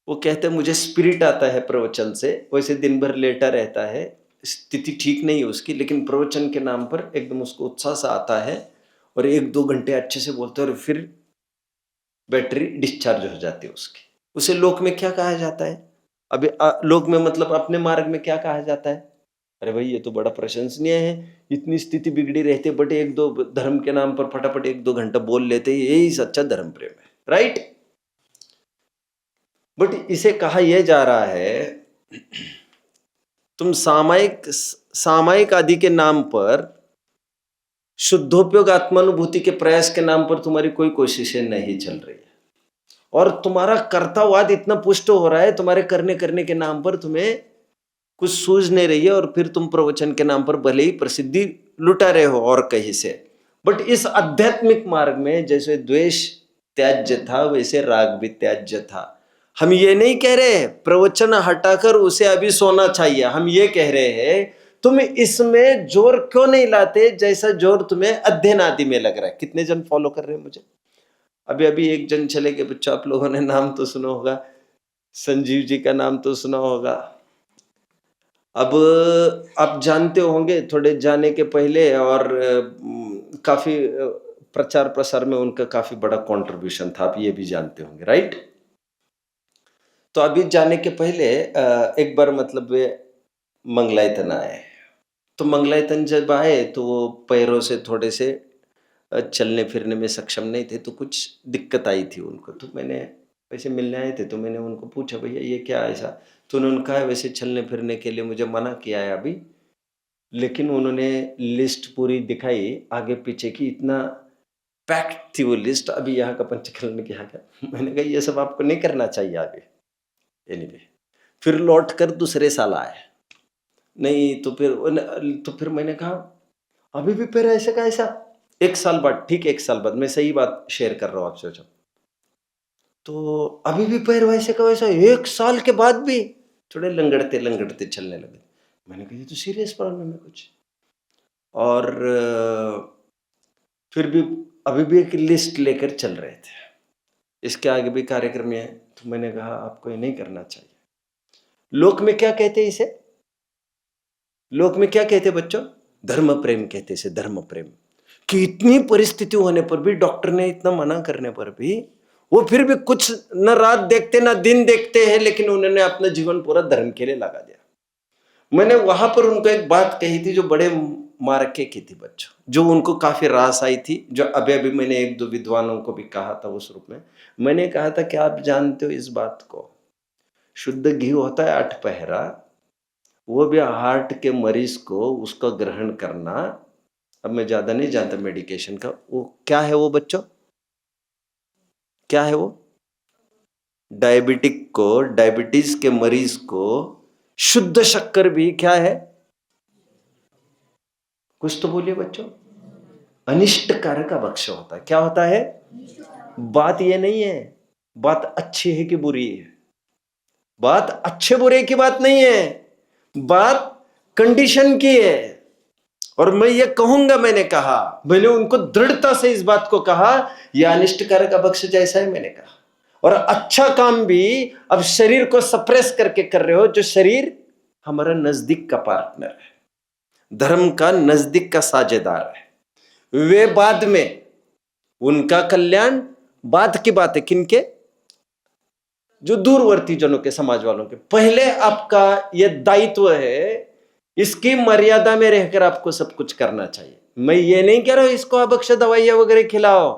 वो कहते हैं मुझे स्पिरिट आता है प्रवचन से, वैसे दिन भर लेटा रहता है, स्थिति ठीक नहीं है उसकी, लेकिन प्रवचन के नाम पर एकदम उसको उत्साह सा आता है, और 1-2 घंटे अच्छे से बोलते हैं, और फिर बैटरी डिस्चार्ज हो जाती है उसकी। उसे लोक में क्या कहा जाता है? अभी लोक में मतलब अपने मार्ग में क्या कहा जाता है? अरे भाई, ये तो बड़ा प्रशंसनीय है, इतनी स्थिति बिगड़ी रहती है, बट 1-2 धर्म के नाम पर फटाफट 1-2 घंटा बोल लेते हैं, यही सच्चा धर्म प्रेम है, राइट? बट इसे कहा यह जा रहा है, तुम सामायिक आदि के नाम पर, शुद्धोपयोग आत्मानुभूति के प्रयास के नाम पर तुम्हारी कोई कोशिशें नहीं चल रही है, और तुम्हारा कर्तावाद इतना पुष्ट हो रहा है, तुम्हारे करने के नाम पर तुम्हें कुछ सूझ नहीं रही है, और फिर तुम प्रवचन के नाम पर भले ही प्रसिद्धि लुटा रहे हो और कहीं से। बट इस आध्यात्मिक मार्ग में जैसे द्वेष त्याज्य था, वैसे राग भी त्याज्य था। हम ये नहीं कह रहे प्रवचन हटाकर उसे अभी सोना चाहिए, हम ये कह रहे हैं तुम इसमें जोर क्यों नहीं लाते जैसा जोर तुम्हें अध्ययन आदि में लग रहा है। कितने जन फॉलो कर रहे हैं मुझे? अभी अभी एक जन चले गए बच्चों, आप लोगों ने नाम तो सुना होगा, संजीव जी का नाम तो सुना होगा। अब आप जानते होंगे थोड़े जाने के पहले, और काफी प्रचार प्रसार में उनका काफी बड़ा कंट्रीब्यूशन था, आप ये भी जानते होंगे, राइट? तो अभी जाने के पहले एक बार मतलब वे मंगलायतन आए। तो मंगलायतन जब आए तो वो पैरों से थोड़े से चलने फिरने में सक्षम नहीं थे, तो कुछ दिक्कत आई थी उनको। तो मैंने, वैसे मिलने आए थे, तो मैंने उनको पूछा भैया ये क्या ऐसा? तो उन्होंने कहा वैसे चलने फिरने के लिए मुझे मना किया है अभी, लेकिन उन्होंने लिस्ट पूरी दिखाई आगे पीछे की, इतना पैक्ड थी वो लिस्ट। अभी यहाँ का पंचकरण क्या क्या, मैंने कहा ये सब आपको नहीं करना चाहिए आगे। एनीवे, फिर लौट कर दूसरे साल आए, नहीं तो फिर मैंने कहा अभी भी फिर ऐसे का ऐसा। 1 साल बाद, ठीक 1 साल बाद, मैं सही बात शेयर कर रहा हूँ आपसे। तो अभी भी पैर वैसे का वैसा, 1 साल के बाद भी थोड़े लंगड़ते लंगड़ते चलने लगे। मैंने कहा ये तो सीरियस प्रॉब्लम है कुछ। और फिर भी अभी भी एक लिस्ट लेकर चल रहे थे, इसके आगे भी कार्यक्रम है। तो मैंने कहा आपको ये नहीं करना चाहिए। लोक में क्या कहते हैं इसे? लोक में क्या कहते बच्चों? धर्म प्रेम कहते इसे, धर्म प्रेम। कि इतनी परिस्थिति होने पर भी, डॉक्टर ने इतना मना करने पर भी, वो फिर भी कुछ न रात देखते न दिन देखते हैं, लेकिन उन्होंने अपना जीवन पूरा धर्म के लिए लगा दिया। मैंने वहां पर उनको एक बात कही थी जो बड़े मार्के की थी बच्चों, जो उनको काफी रास आई थी, जो अभी अभी मैंने 1-2 विद्वानों को भी कहा था उस रूप में। मैंने कहा था कि आप जानते हो इस बात को, शुद्ध घी होता है 8 पहरा, वो भी हार्ट के मरीज को उसका ग्रहण करना, अब मैं ज्यादा नहीं जानता मेडिकेशन का, वो क्या है वो बच्चों, क्या है वो? डायबिटिक को, डायबिटीज के मरीज को शुद्ध शक्कर भी क्या है? कुछ तो बोलिए बच्चों। अनिष्ट कार्य का बख्श होता है। क्या होता है? बात ये नहीं है बात अच्छी है कि बुरी है, बात अच्छे बुरे की बात नहीं है, बात कंडीशन की है। और मैं ये कहूंगा, मैंने उनको दृढ़ता से इस बात को कहा, यह अनिष्ट कार्य का बख्श जैसा है, मैंने कहा। और अच्छा काम भी अब शरीर को सप्रेस करके कर रहे हो, जो शरीर हमारा नजदीक का पार्टनर है, धर्म का नजदीक का साझेदार है। वे बाद में, उनका कल्याण बाद की बात है। किनके? जो दूरवर्ती जनों के, समाज वालों के। पहले आपका यह दायित्व है, इसकी मर्यादा में रहकर आपको सब कुछ करना चाहिए। मैं ये नहीं कह रहा हूं इसको अभक्ष दवाइयां वगैरह खिलाओ,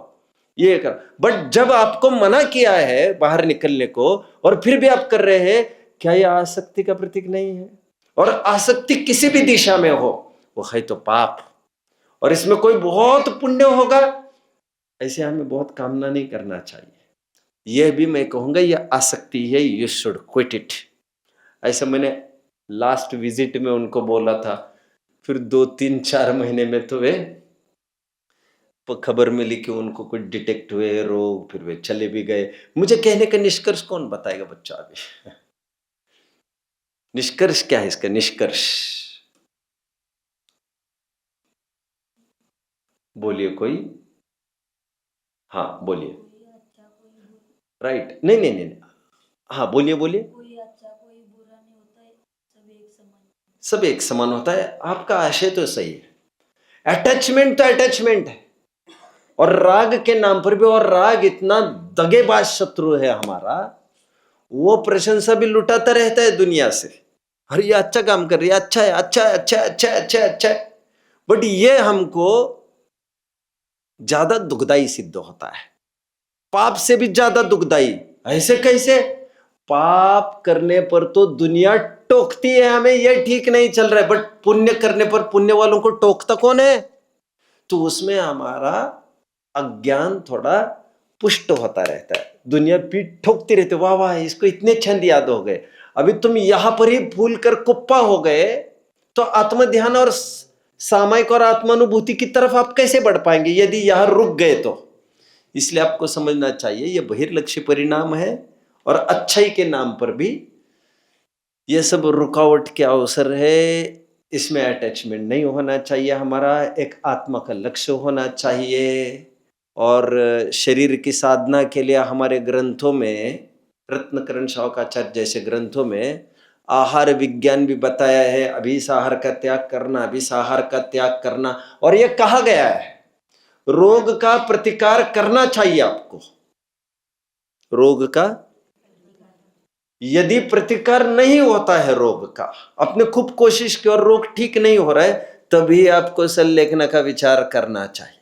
ये कर, बट जब आपको मना किया है बाहर निकलने को और फिर भी आप कर रहे हैं, क्या यह आसक्ति का प्रतीक नहीं है? और आसक्ति किसी भी दिशा में हो, वो है तो पाप, और इसमें कोई बहुत पुण्य होगा ऐसे हमें बहुत कामना नहीं करना चाहिए। यह भी मैं कहूंगा यह आसक्ति है, यू शुड क्विट इट। ऐसा मैंने लास्ट विजिट में उनको बोला था, फिर 2-3-4 महीने में तो वे खबर मिली कि उनको कुछ डिटेक्ट हुए रोग, फिर वे चले भी गए। मुझे कहने का निष्कर्ष कौन बताएगा बच्चा? अभी निष्कर्ष क्या है इसका? निष्कर्ष बोलिए कोई। हाँ बोलिए। राइट। नहीं, हाँ बोलिए बोलिए। कोई अच्छा कोई बुरा नहीं होता है, सब एक समान। सब एक समान होता है। आपका आशय तो सही है। अटैचमेंट तो अटैचमेंट है, और राग के नाम पर भी, और राग इतना दगेबाज शत्रु है हमारा, वो प्रशंसा भी लुटाता रहता है दुनिया से। अरे ये अच्छा काम कर रही है, अच्छा है, अच्छा है, अच्छा है, अच्छा है, अच्छा है, अच्छा है। बट ये हमको ज्यादा दुखदाई सिद्ध होता है, पाप से भी ज्यादा दुखदाई। ऐसे कैसे? पाप करने पर तो दुनिया टोकती है हमें, ये ठीक नहीं चल रहा है, बट पुण्य करने पर पुण्य वालों को टोकता कौन है? तो उसमें हमारा अज्ञान थोड़ा पुष्ट होता रहता है। दुनिया पीठ ठोकती रहती, वाह वाह इसको इतने छंद याद हो गए। अभी तुम यहां पर ही भूल कर कुप्पा हो गए तो आत्मध्यान और सामायिक और आत्मानुभूति की तरफ आप कैसे बढ़ पाएंगे यदि यहां रुक गए तो? इसलिए आपको समझना चाहिए यह बहिर्लक्ष्य परिणाम है, और अच्छाई के नाम पर भी यह सब रुकावट के अवसर है। इसमें अटैचमेंट नहीं होना चाहिए हमारा, एक आत्मा का लक्ष्य होना चाहिए। और शरीर की साधना के लिए हमारे ग्रंथों में, रत्नकरण शावकाचार्य जैसे ग्रंथों में आहार विज्ञान भी बताया है, अभिसाहार का त्याग करना, अभिसाहार का त्याग करना। और यह कहा गया है रोग का प्रतिकार करना चाहिए आपको। रोग का यदि प्रतिकार नहीं होता है रोग का, अपने खूब कोशिश की और रोग ठीक नहीं हो रहा है, तभी आपको संलेखना का विचार करना चाहिए।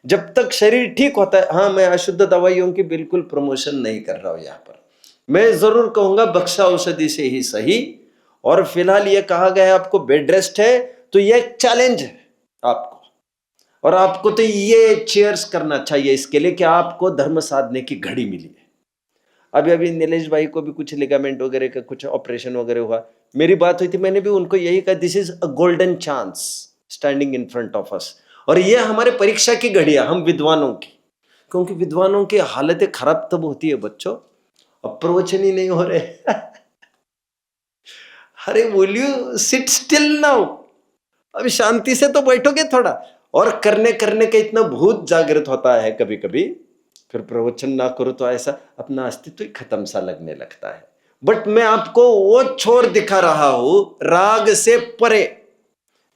जब तक शरीर ठीक होता है, हाँ मैं अशुद्ध दवाइयों की बिल्कुल प्रमोशन नहीं कर रहा हूं यहां पर, मैं जरूर कहूंगा बक्सा औषधि से ही सही। और फिलहाल यह कहा गया है आपको बेड रेस्ट है, तो यह एक चैलेंज है आपको, और आपको तो ये चेयर्स करना चाहिए इसके लिए कि आपको धर्म साधने की घड़ी मिली है। अभी नीलेश भाई को भी कुछ लिगामेंट वगैरह का कुछ ऑपरेशन वगैरह हुआ, मेरी बात हुई थी, मैंने भी उनको यही कहा, this is a golden chance standing in front of us. और ये हमारे परीक्षा की घड़ियां, हम विद्वानों की, क्योंकि विद्वानों की हालतें खराब तब होती है बच्चों, अब प्रवचन ही नहीं हो रहे। अरे will you sit still now, अभी शांति से तो बैठोगे थोड़ा। और करने का इतना भूत जागृत होता है कभी कभी, फिर प्रवचन ना करो तो ऐसा अपना अस्तित्व ही खत्म सा लगने लगता है। बट मैं आपको वो छोर दिखा रहा हूं राग से परे,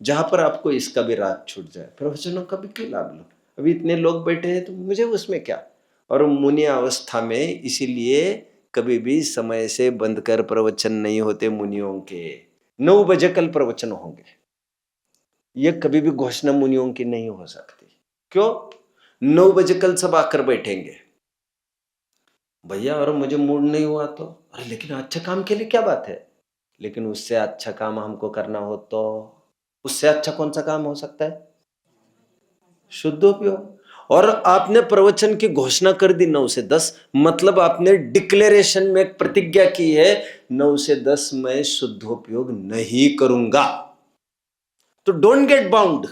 जहां पर आपको इसका भी राग छूट जाए। प्रवचनों का भी क्यों लाभ लो? अभी इतने लोग बैठे हैं तो मुझे उसमें क्या। और मुनि अवस्था में इसीलिए कभी भी समय से बंद कर प्रवचन नहीं होते मुनियों के। 9 बजे कल प्रवचन होंगे, ये कभी भी घोषणा मुनियों की नहीं हो सकती। क्यों? 9 बजे कल सब आकर बैठेंगे। भैया और मुझे मूड नहीं हुआ तो, अरे लेकिन अच्छा काम के लिए क्या बात है, लेकिन उससे अच्छा काम हमको करना हो तो उससे अच्छा कौन सा काम हो सकता है? शुद्धोपयोग। और आपने प्रवचन की घोषणा कर दी 9 से 10, मतलब आपने डिक्लेरेशन में एक प्रतिज्ञा की है 9 से 10 मैं शुद्धोपयोग नहीं करूंगा। तो डोंट गेट बाउंड,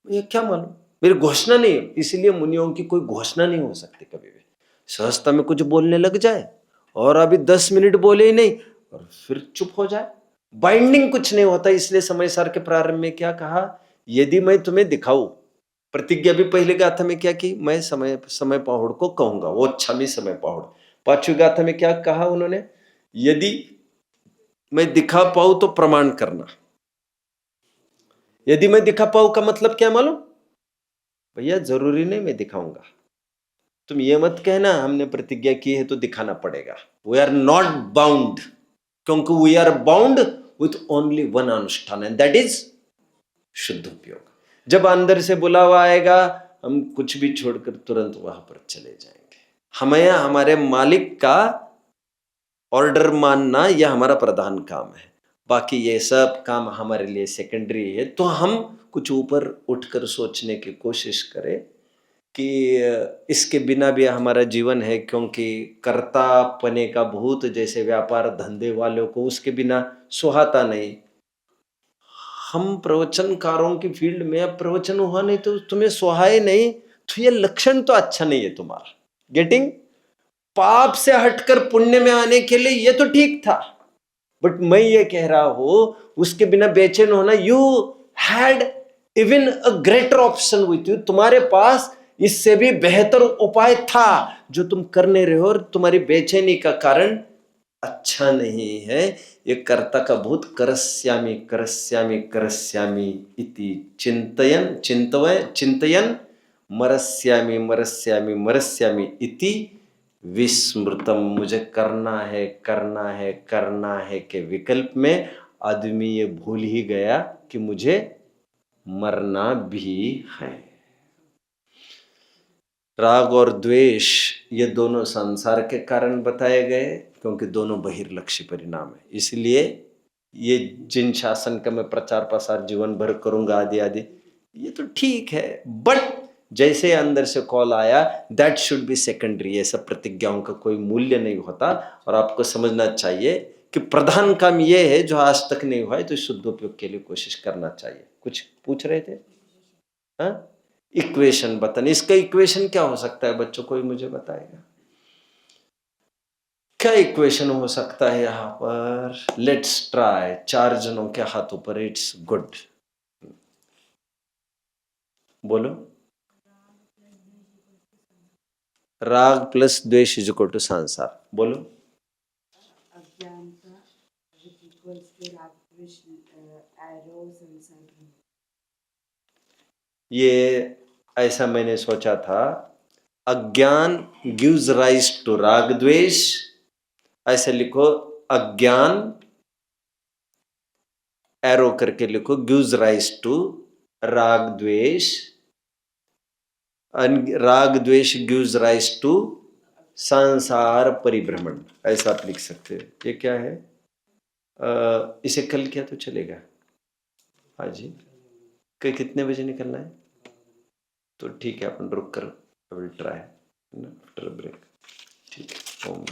ये क्या मालूम, मेरी घोषणा नहीं है। इसलिए मुनियों की कोई घोषणा नहीं हो सकती कभी भी। सहजता में कुछ बोलने लग जाए और अभी 10 मिनट बोले ही नहीं और फिर चुप हो जाए, बाइंडिंग कुछ नहीं होता। इसलिए समय सार के प्रारंभ में क्या कहा, यदि मैं तुम्हें दिखाऊं, प्रतिज्ञा भी पहले गाथा में क्या की, मैं समय समय पहुड़ को कहूंगा, वो छमी समय पहुड़। पांचवी गाथा में क्या कहा उन्होंने, यदि मैं दिखा पाऊं तो प्रमाण करना। यदि मैं दिखा पाऊं का मतलब क्या मालूम, भैया जरूरी नहीं मैं दिखाऊंगा, तुम ये मत कहना हमने प्रतिज्ञा की है तो दिखाना पड़ेगा। वी आर नॉट बाउंड, क्योंकि we are bound with only one अनुष्ठान एंड दैट इज शुद्ध उपयोग। जब अंदर से बुलावा आएगा हम कुछ भी छोड़कर तुरंत वहां पर चले जाएंगे। हमें हमारे मालिक का ऑर्डर मानना यह हमारा प्रधान काम है, बाकी ये सब काम हमारे लिए सेकेंडरी है। तो हम कुछ ऊपर उठकर सोचने की कोशिश करें कि इसके बिना भी हमारा जीवन है, क्योंकि कर्ता पने का भूत जैसे व्यापार धंधे वालों को उसके बिना सुहाता नहीं। हम प्रवचनकारों की फील्ड में, अब प्रवचन हुआ नहीं तो तुम्हें सुहाए नहीं, तो ये लक्षण तो अच्छा नहीं है तुम्हारा। गेटिंग, पाप से हटकर पुण्य में आने के लिए ये तो ठीक था, बट मैं ये कह रहा हूं उसके बिना बेचैन होना, you had even a greater option with you, तुम्हारे पास इससे भी बेहतर उपाय था जो तुम कर नहीं रहे हो, और तुम्हारी बेचैनी का कारण अच्छा नहीं है। ये कर्ता का भूत करस्यामि करस्यामि करस्यामि इति चिंतयन चिंतयन मरस्यामि मरस्यामि मरस्यामि इति विस्मृतम, मुझे करना है करना है करना है के विकल्प में आदमी ये भूल ही गया कि मुझे मरना भी है। राग और द्वेष ये दोनों संसार के कारण बताए गए, क्योंकि दोनों बहिर्लक्ष्य परिणाम है। इसलिए ये जिन शासन का मैं प्रचार प्रसार जीवन भर करूंगा आदि आदि, ये तो ठीक है, बट जैसे अंदर से कॉल आया दैट शुड बी सेकेंडरी। ये सब प्रतिज्ञाओं का कोई मूल्य नहीं होता, और आपको समझना चाहिए कि प्रधान काम ये है जो आज तक नहीं हुआ है, तो शुद्ध उपयोग के लिए कोशिश करना चाहिए। कुछ पूछ रहे थे? हाँ, इक्वेशन बताने, इसका इक्वेशन क्या हो सकता है बच्चों, कोई मुझे बताएगा क्या इक्वेशन हो सकता है यहां पर? लेट्स ट्राई, 4 जनों के हाथों पर, इट्स गुड, बोलो। राग प्लस द्वेष इज इक्वल टू संसार, बोलो। अज्ञानता इक्वल्स टू राग द्वेष एरो संसार। ये ऐसा मैंने सोचा था, अज्ञान गिव्स राइज टू राग द्वेष, ऐसे लिखो, अज्ञान एरो करके लिखो, गिव्स राइज टू राग द्वेष, राग द्वेष गिव्स राइज टू संसार परिभ्रमण, ऐसा आप लिख सकते हैं। ये क्या है? इसे कल किया तो चलेगा? हाँ जी, कितने बजे निकलना है? तो ठीक है, अपन रुक कर विल ट्राई आफ्टर ब्रेक। ठीक है, ओम